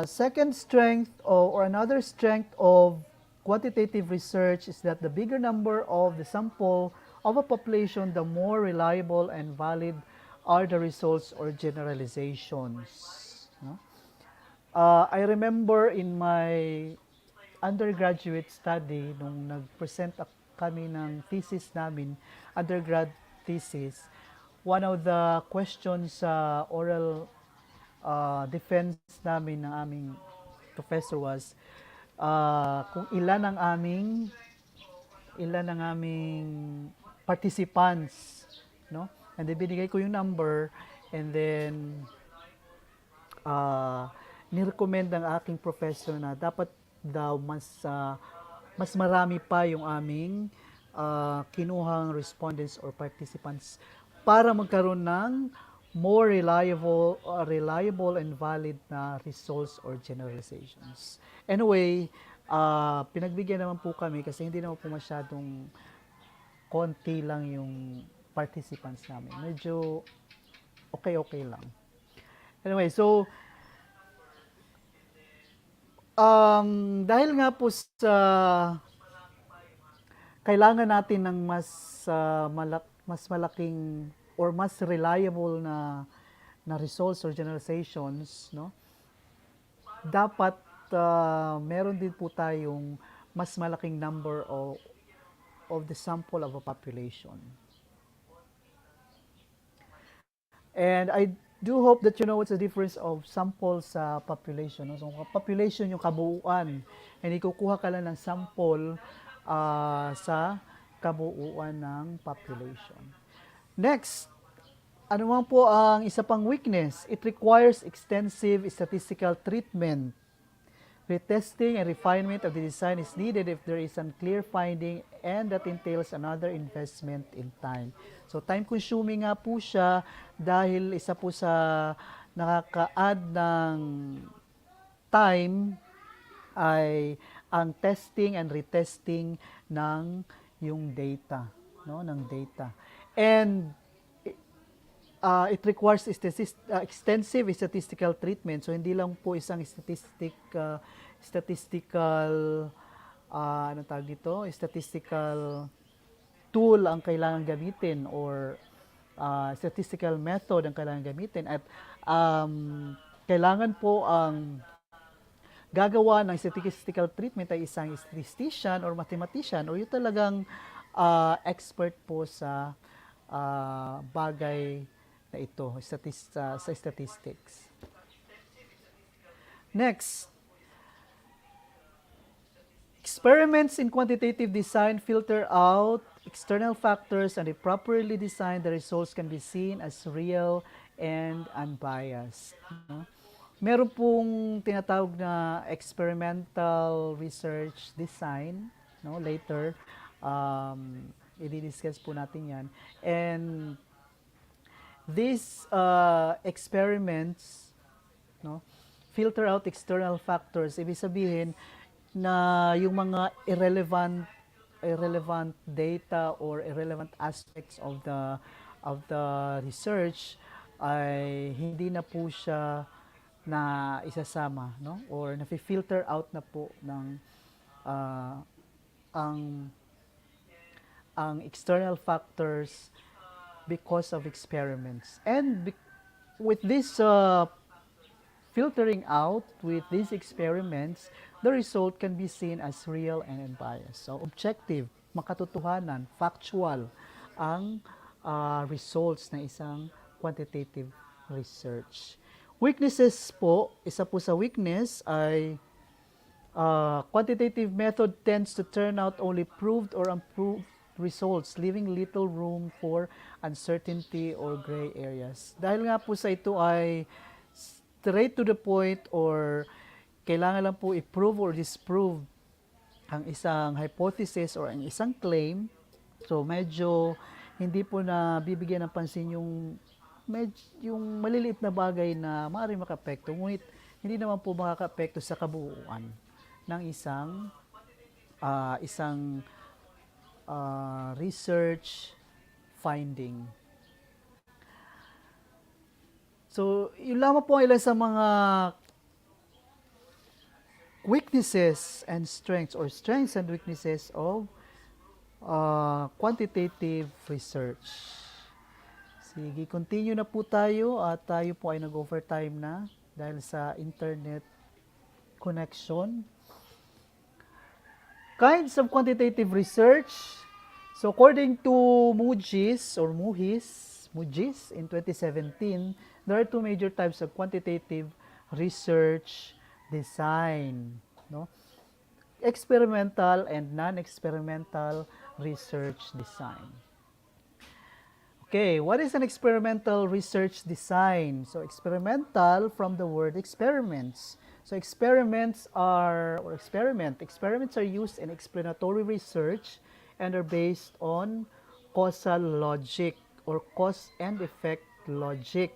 second strength or another strength of quantitative research is that the bigger number of the sample of a population, the more reliable and valid are the results or generalizations. No? I remember in my undergraduate study, nung nag-present kami ng thesis namin, undergrad thesis, one of the questions sa oral defense namin ng aming professor was kung ilan ang aming participants, no? And then binigay ko yung number, and then nirecommend ng aking professor na dapat daw mas marami pa yung aming kinuhang respondents or participants para magkaroon ng more reliable and valid na results or generalizations. Anyway, pinagbigyan naman po kami kasi hindi naman po masyadong konti lang yung participants namin. Medyo okay lang. Anyway, so dahil nga po sa kailangan natin ng mas malaking or mas reliable na na results or generalizations, no? Dapat meron din po tayong mas malaking number of the sample of a population. And I do hope that you know what's the difference of sample sa population. No? So, population yung kabuuan. And ikukuha ka lang ng sample sa kabuuan ng population. Next, ano man po ang isa pang weakness? It requires extensive statistical treatment. Retesting and refinement of the design is needed if there is unclear finding, and that entails another investment in time. So time consuming nga po siya dahil isa po sa nakaka-add ng time ay ang testing and retesting ng yung data, no, ng data. And it requires extensive statistical treatment. So hindi lang po isang statistical ano tawag dito? Statistical tool ang kailangan gamitin or statistical method ang kailangan gamitin, at kailangan po ang gagawa ng statistical treatment ay isang statistician or mathematician or yung talagang expert po sa bagay na ito, sa statistics. Next, experiments in quantitative design filter out external factors, and if properly designed, the results can be seen as real and unbiased. No? Meron pong tinatawag na experimental research design, no? Later, i-discuss po natin yan. And these experiments, no, filter out external factors. Ibig sabihin na yung mga irrelevant data or irrelevant aspects of the research ay hindi na po siya na isasama, no, or na-filter out na po ng ang external factors because of experiments. And with this filtering out, with these experiments, the result can be seen as real and unbiased. So objective, makatotohanan, factual ang results na isang quantitative research. Weaknesses po, isa po sa weakness ay quantitative method tends to turn out only proved or unproved results, leaving little room for uncertainty or gray areas. Dahil nga po sa ito ay straight to the point or kailangan lang po i-prove or disprove ang isang hypothesis or ang isang claim. So medyo hindi po na bibigyan ng pansin yung maliliit na bagay na maaaring maka-apekto, ngunit hindi naman po makaka-apekto sa kabuuan ng isang research finding. So, yun lamang po ilan sa mga weaknesses and strengths or strengths and weaknesses of quantitative research. Sige, continue na po tayo at tayo po ay nag-overtime na dahil sa internet connection. Kinds of quantitative research. So according to Mujis in 2017, there are two major types of quantitative research design, no? Experimental and non-experimental research design. Okay, what is an experimental research design? So experimental from the word experiments. So experiments are used in explanatory research and are based on causal logic or cause and effect logic.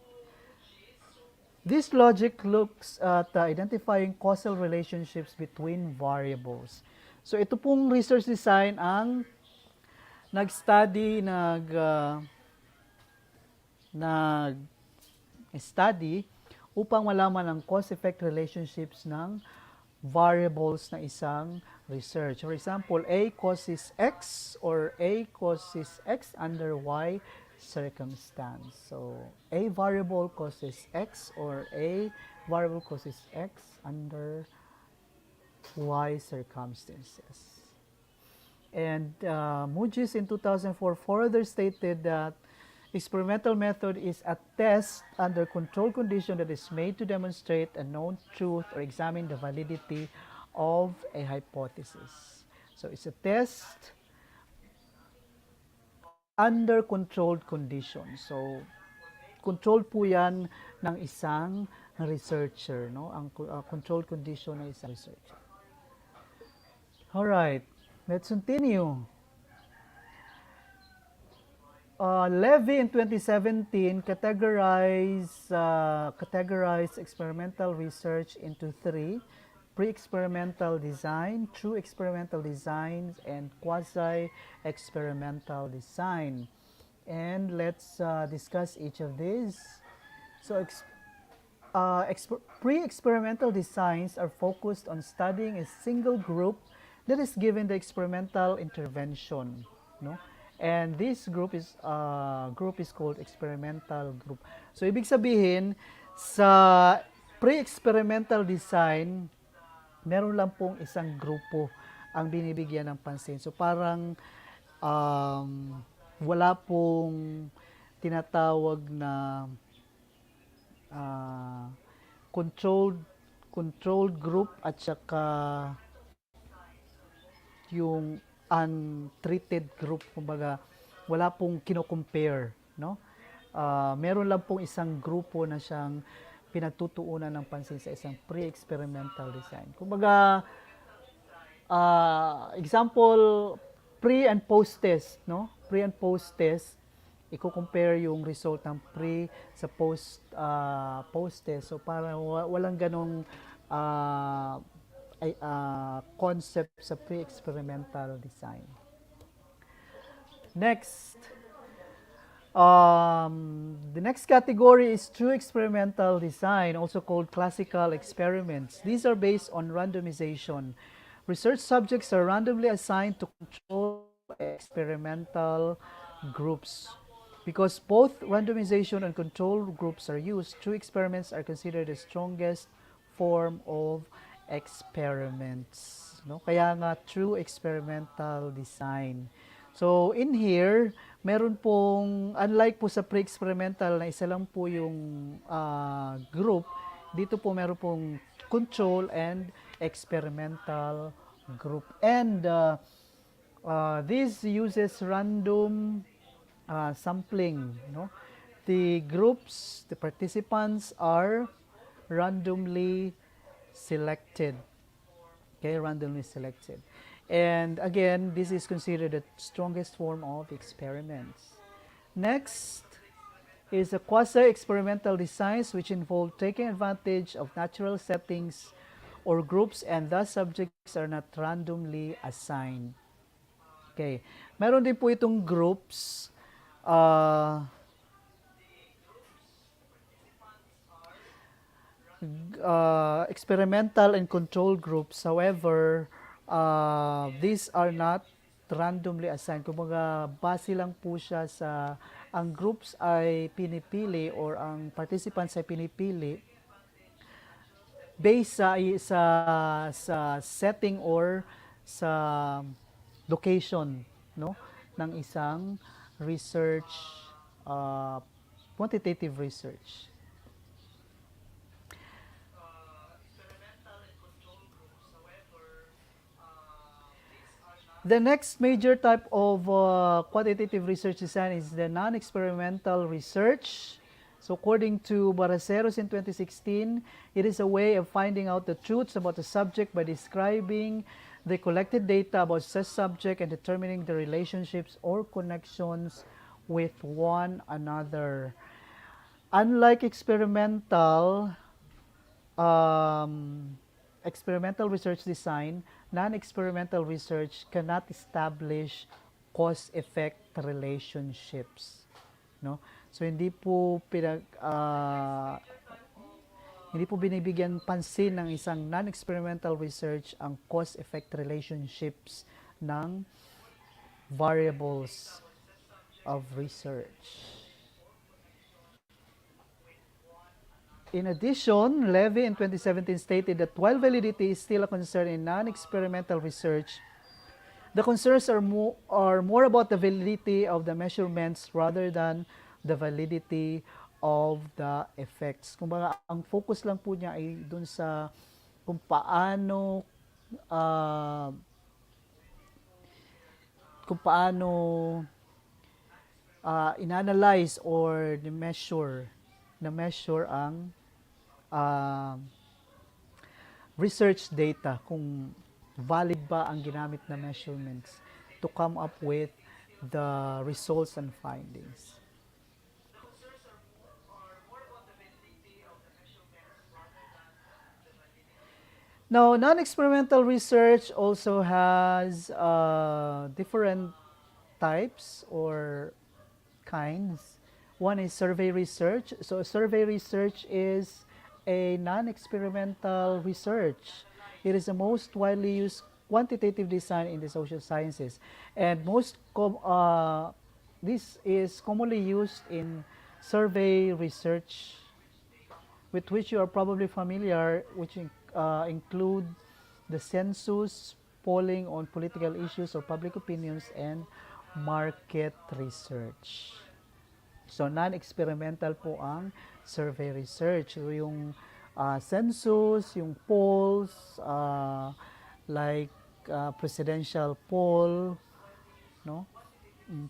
This logic looks at identifying causal relationships between variables. So ito pong research design ang nag-study upang malaman ang cause-effect relationships ng variables na isang research. For example, A causes X or A causes X under Y circumstance. So A variable causes X, or A variable causes X under Y circumstances. And Mujis in 2004 further stated that experimental method is a test under controlled condition that is made to demonstrate a known truth or examine the validity of a hypothesis. So it's a test under controlled conditions. So controlled po yan ng isang researcher, no? Ang controlled condition ng isang researcher. All right, let's continue. Levy in 2017 categorized experimental research into three: pre-experimental design, true experimental designs, and quasi-experimental design. And let's discuss each of these. So pre-experimental designs are focused on studying a single group that is given the experimental intervention, no? And this group is called experimental group. So ibig sabihin sa pre-experimental design, meron lang pong isang grupo ang binibigyan ng pansin. So parang wala pong tinatawag na controlled group at saka yung untreated group, kumbaga wala pong kino-compare, no? Meron lang pong isang grupo na siyang pinagtutuunan ng pansin sa isang pre-experimental design. Kumbaga example, pre and post test, no? Pre and post test, i-compare yung result ng pre sa post test. So para walang ganong concept sa pre-experimental design. Next, the next category is true experimental design, also called classical experiments. These are based on randomization. Research subjects are randomly assigned to control experimental groups. Because both randomization and control groups are used, true experiments are considered the strongest form of experiments, no? Kaya nga true experimental design. So in here, meron pong, unlike po sa pre-experimental na isa lang po yung group, dito po meron pong control and experimental group. And this uses random sampling, no? The groups, the participants are randomly selected. Okay, randomly selected. And again, this is considered the strongest form of experiments. Next is a quasi-experimental designs, which involve taking advantage of natural settings or groups, and thus subjects are not randomly assigned. Okay. Meron din po itong groups. Experimental and control groups. However, these are not randomly assigned. Kumbaga, base lang po siya sa, ang groups ay pinipili or ang participants ay pinipili based sa setting or sa location, no, ng isang research, quantitative research. The next major type of quantitative research design is the non-experimental research. So according to Baraceros in 2016, it is a way of finding out the truths about the subject by describing the collected data about such subject and determining the relationships or connections with one another. Unlike experimental research design, non-experimental research cannot establish cause-effect relationships, no? So hindi po binibigyan pansin ng isang non-experimental research ang cause-effect relationships ng variables of research. In addition, Levy in 2017 stated that while validity is still a concern in non-experimental research, the concerns are more about the validity of the measurements rather than the validity of the effects. Kumbaga, ang focus lang po niya ay dun sa kung paano uh, kung paano inanalyze or na-measure ang uh, research data, kung valid ba ang ginamit na measurements to come up with the results and findings. Now, non-experimental research also has different types or kinds. One is survey research. So survey research is a non-experimental research. It is the most widely used quantitative design in the social sciences. And this is commonly used in survey research, with which you are probably familiar, which include the census, polling on political issues or public opinions, and market research. So, non-experimental po ang survey research. So, yung census, yung polls, like presidential poll, no?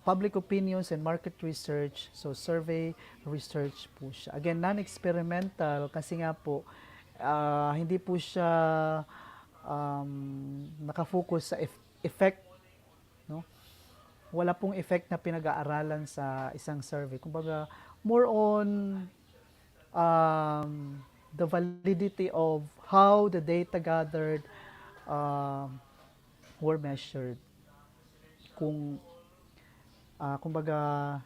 Public opinions and market research. So, survey research po siya. Again, non-experimental kasi nga po, hindi po siya nakafocus sa effect, no? Wala pong effect na pinag-aaralan sa isang survey. Kumbaga, more on the validity of how the data gathered were measured. Kumbaga,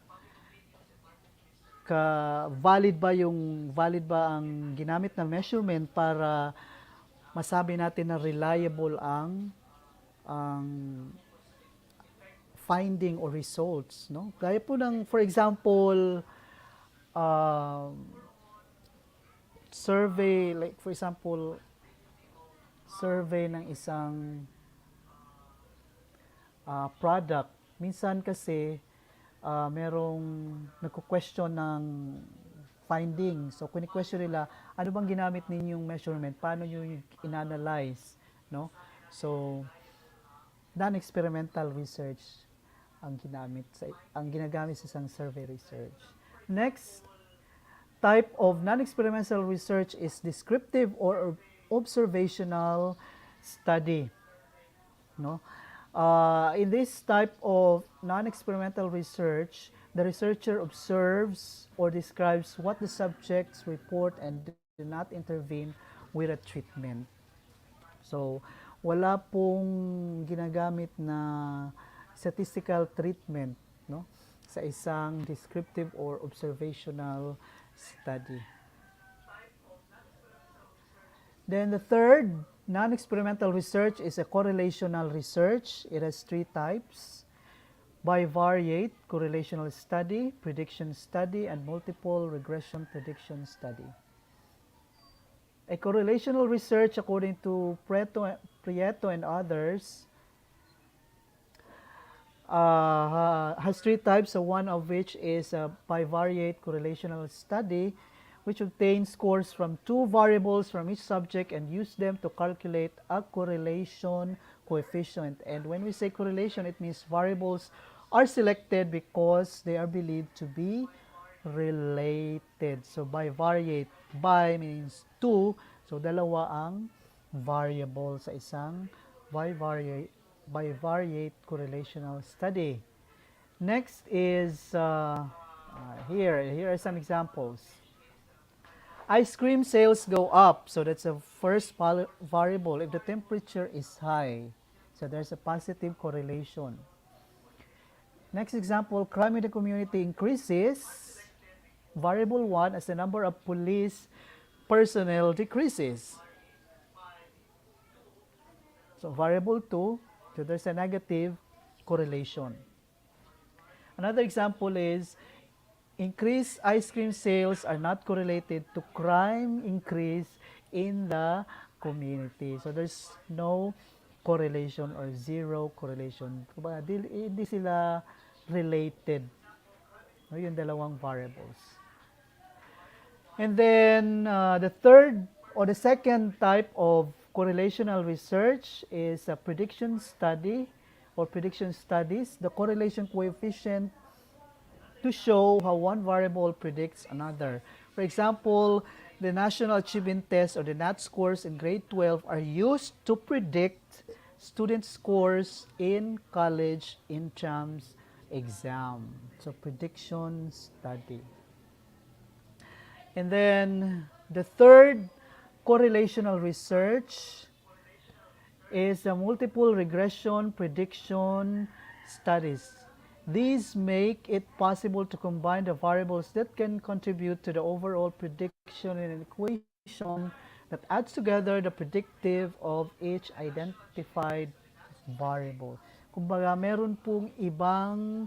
valid ba ang ginamit na measurement para masabi natin na reliable ang finding or results, no? Gaya po ng, for example, survey, like for example, survey ng isang product. Minsan kasi merong nagko-question ng finding. So, kung i-question nila, ano bang ginamit ninyong measurement? Paano nyo in-analyze? No? So, non-experimental research ang ginagamit sa isang survey research. Next type of non-experimental research is descriptive or observational study. No? In this type of non-experimental research, the researcher observes or describes what the subjects report and do not intervene with a treatment. So, wala pong ginagamit na statistical treatment, no, sa isang descriptive or observational study. Then the third non-experimental research is a correlational research. It has three types: bivariate correlational study, prediction study, and multiple regression prediction study. A correlational research, according to Prieto and others, has three types, so one of which is a bivariate correlational study, which obtains scores from two variables from each subject and use them to calculate a correlation coefficient. And when we say correlation, it means variables are selected because they are believed to be related. So bivariate, bi means two, so dalawa ang variable sa isang bivariate correlational study. Next is here are some examples. Ice cream sales go up, so that's the first variable. If the temperature is high, so there's a positive correlation. Next example, crime in the community increases. Variable 1, as the number of police personnel decreases. So variable 2, so there's a negative correlation. Another example is increased ice cream sales are not correlated to crime increase in the community. So there's no correlation or zero correlation. Kumbaga, hindi sila related. No, yung dalawang variables. And then the third or the second type of correlational research is a prediction study or prediction studies. The correlation coefficient to show how one variable predicts another. For example, the National Achievement Test or the NAT scores in grade 12 are used to predict student scores in college entrance exam. So prediction study. And then the third correlational research is the multiple regression prediction studies. These make it possible to combine the variables that can contribute to the overall prediction in an equation that adds together the predictive of each identified variable. Kumbaga, meron pong ibang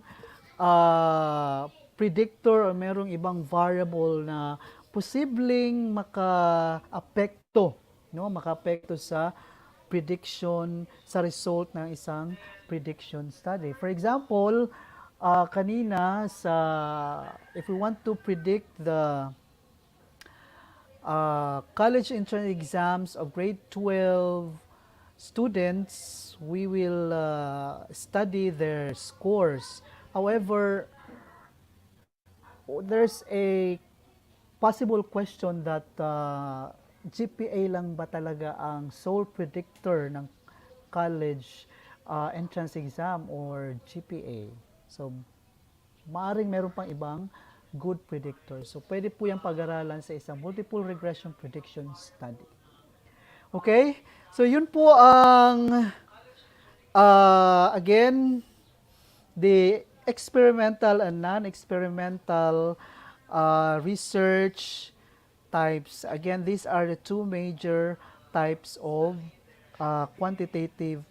predictor o merong ibang variable na posibleng maka-apekto, no? Maka-apekto sa prediction, sa result ng isang prediction study. For example, kanina if we want to predict the college entrance exams of grade 12 students, we will study their scores. However, there's a possible question that GPA lang ba talaga ang sole predictor ng college entrance exam or GPA? So, maaring meron pang ibang good predictor. So, pwede po yung pag-aralan sa isang multiple regression prediction study. Okay? So, yun po ang, again, the experimental and non-experimental research types. Again, these are the two major types of quantitative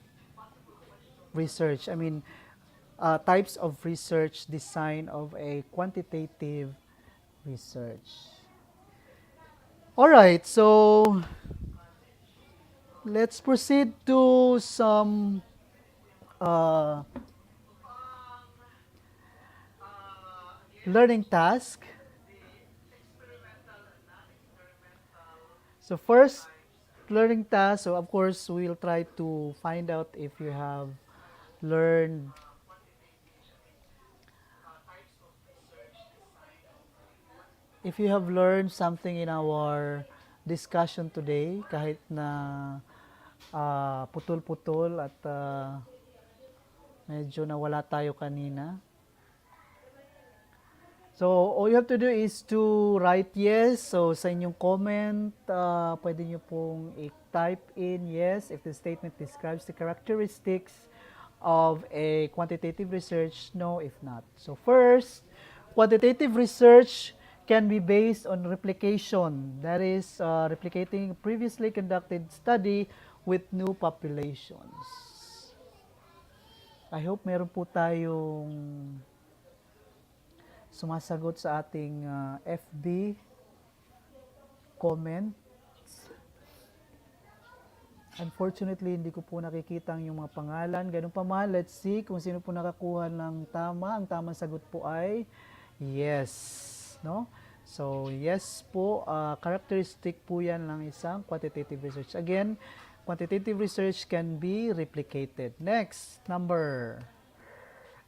research. I mean, types of research design of a quantitative research. All right, so let's proceed to some learning task. So first learning task, so of course we'll try to find out if you have learned something in our discussion today, kahit na putol-putol at medyo nawala tayo kanina. So, all you have to do is to write yes. So, sa inyong comment, pwede nyo pong i-type in yes if the statement describes the characteristics of a quantitative research, no if not. So, first, quantitative research can be based on replication. That is, replicating previously conducted study with new populations. I hope meron po tayong sumasagot sa ating FB comments. Unfortunately, hindi ko po nakikita yung mga pangalan. Ganun pa man, let's see kung sino po nakakuha ng tama. Ang tamang sagot po ay yes. No? So, yes po, characteristic po yan ng isang quantitative research. Again, quantitative research can be replicated. Next, number.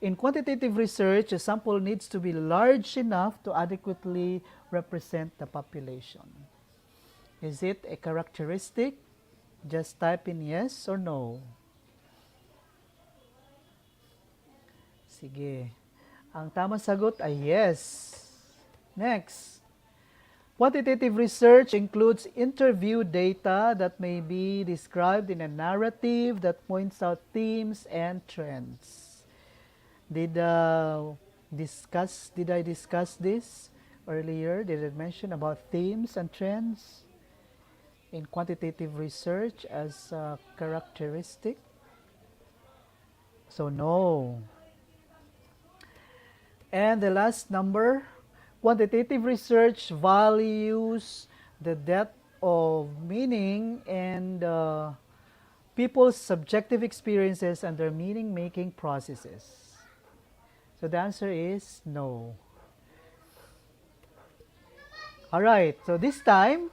In quantitative research, a sample needs to be large enough to adequately represent the population. Is it a characteristic? Just type in yes or no. Sige. Ang tamang sagot ay yes. Next. Quantitative research includes interview data that may be described in a narrative that points out themes and trends. Did I discuss this earlier? Did I mention about themes and trends in quantitative research as a characteristic? So no. And the last number, quantitative research values the depth of meaning and people's subjective experiences and their meaning-making processes. So the answer is no. Alright, so this time,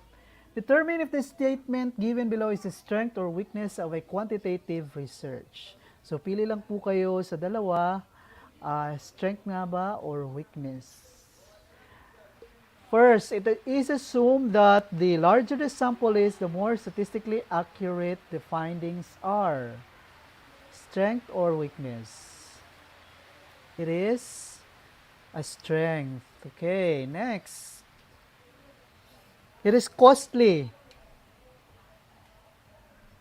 determine if the statement given below is the strength or weakness of a quantitative research. So pili lang po kayo sa dalawa, strength nga ba or weakness. First, it is assumed that the larger the sample is, the more statistically accurate the findings are. Strength or weakness? It is a strength. Okay, next. It is costly.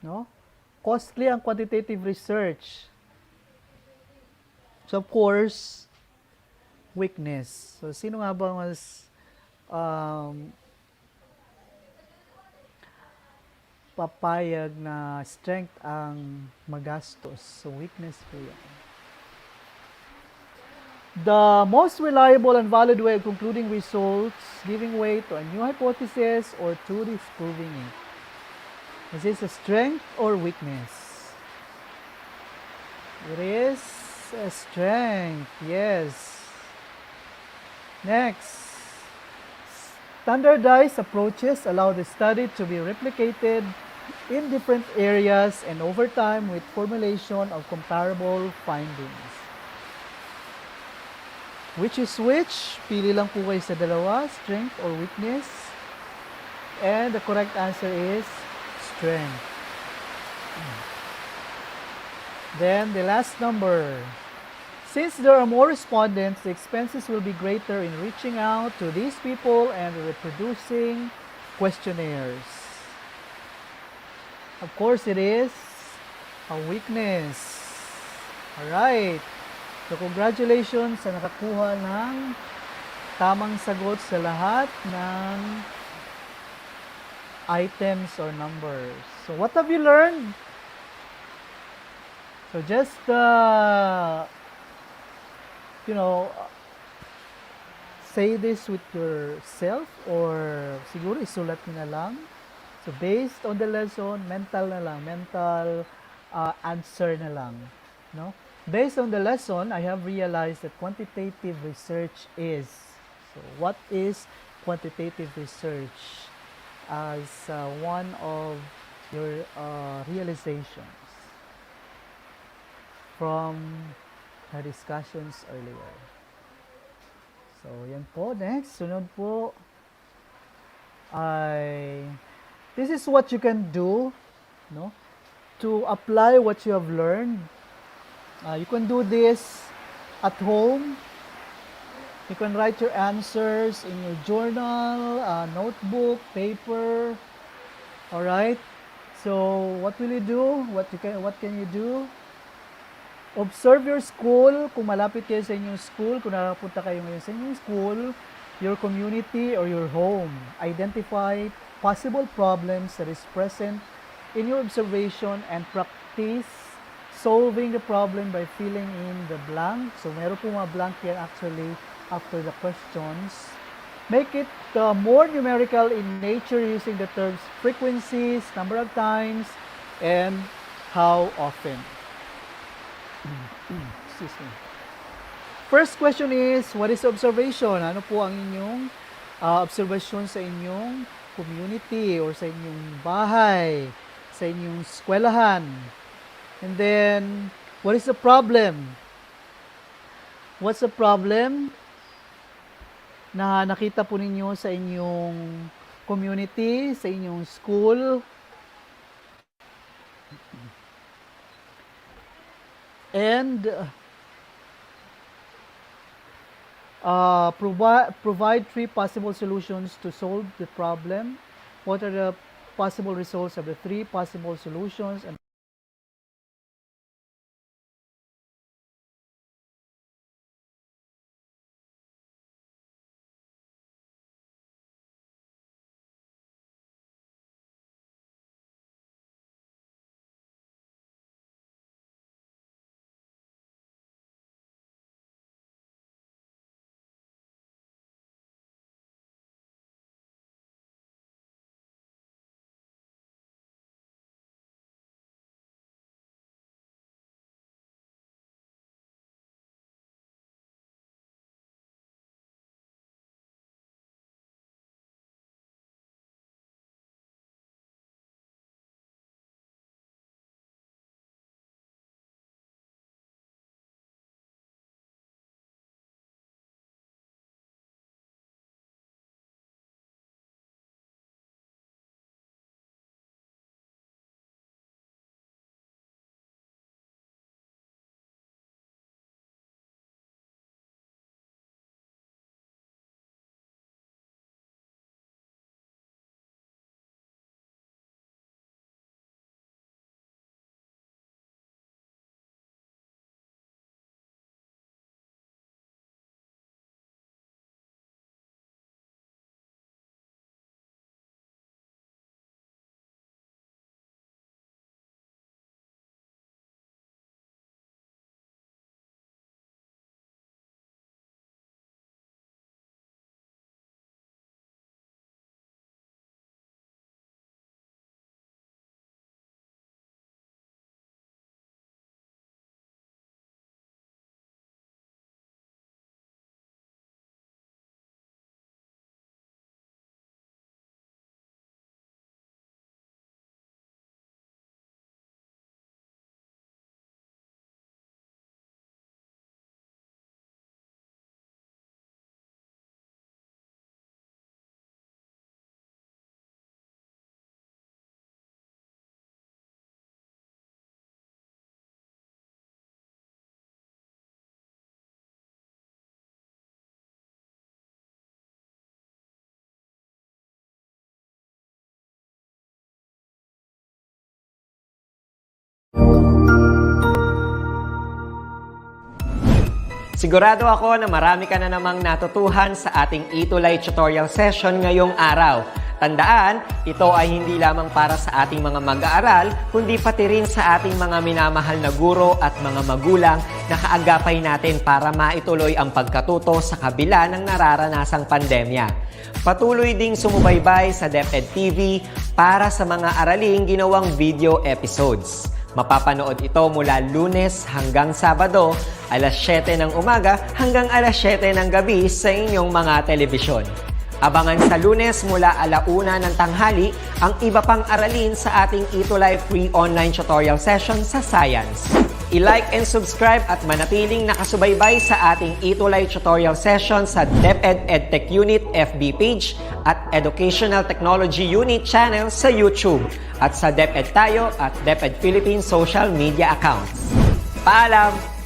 No? Costly ang quantitative research. So, of course, weakness. So, sino nga ba mas papayag na strength ang magastos? So, weakness po yan. The most reliable and valid way of concluding results, giving way to a new hypothesis or to disproving it. Is this a strength or weakness? It is a strength, yes. Next. Standardized approaches allow the study to be replicated in different areas and over time with formulation of comparable findings. Which is which? Pili lang po kayo sa dalawa, strength or weakness. And the correct answer is strength. Then the last number. Since there are more respondents, the expenses will be greater in reaching out to these people and reproducing questionnaires. Of course, it is a weakness. Alright. So, congratulations sa nakakuha ng tamang sagot sa lahat ng items or numbers. So, what have you learned? So, just, say this with yourself or siguro isulat nyo na lang. So, based on the lesson, mental answer na lang. No? Based on the lesson, I have realized that quantitative research is. So, what is quantitative research as one of your realizations from the discussions earlier? So, yan po. Next, sunod po ay this is what you can do, no, to apply what you have learned. You can do this at home. You can write your answers in your journal, notebook, paper. All right. So what will you do? What can you do? Observe your school. Kung malapit kayo sa inyong school, kung nakapunta kayo ngayon sa inyong school, your community or your home. Identify possible problems that is present in your observation and practice solving the problem by filling in the blank. So, meron po mga blank yan actually after the questions. Make it more numerical in nature using the terms frequencies, number of times, and how often. Excuse me. First question is, what is observation? Ano po ang inyong observation sa inyong community or sa inyong bahay, sa inyong eskwelahan? And then, what is the problem? What's the problem na nakita po ninyo sa inyong community, sa inyong school? And provide 3 possible solutions to solve the problem. What are the possible results of the 3 possible solutions? And Sigurado ako na marami ka na namang natutuhan sa ating ETUlay tutorial session ngayong araw. Tandaan, ito ay hindi lamang para sa ating mga mag-aaral, kundi pati rin sa ating mga minamahal na guro at mga magulang na kaagapay natin para maituloy ang pagkatuto sa kabila ng nararanasang pandemya. Patuloy ding sumubaybay sa DepEd TV para sa mga araling ginawang video episodes. Mapapanood ito mula Lunes hanggang Sabado, alas 7 ng umaga hanggang alas 7 ng gabi sa inyong mga telebisyon. Abangan sa Lunes mula 1:00 ng tanghali ang iba pang aralin sa ating ETUlay free online tutorial session sa Science. I-like and subscribe at manatiling nakasubaybay sa ating ETUlay tutorial session sa DepEd Edtech Unit FB page at Educational Technology Unit channel sa YouTube at sa DepEd Tayo at DepEd Philippines social media accounts. Paalam!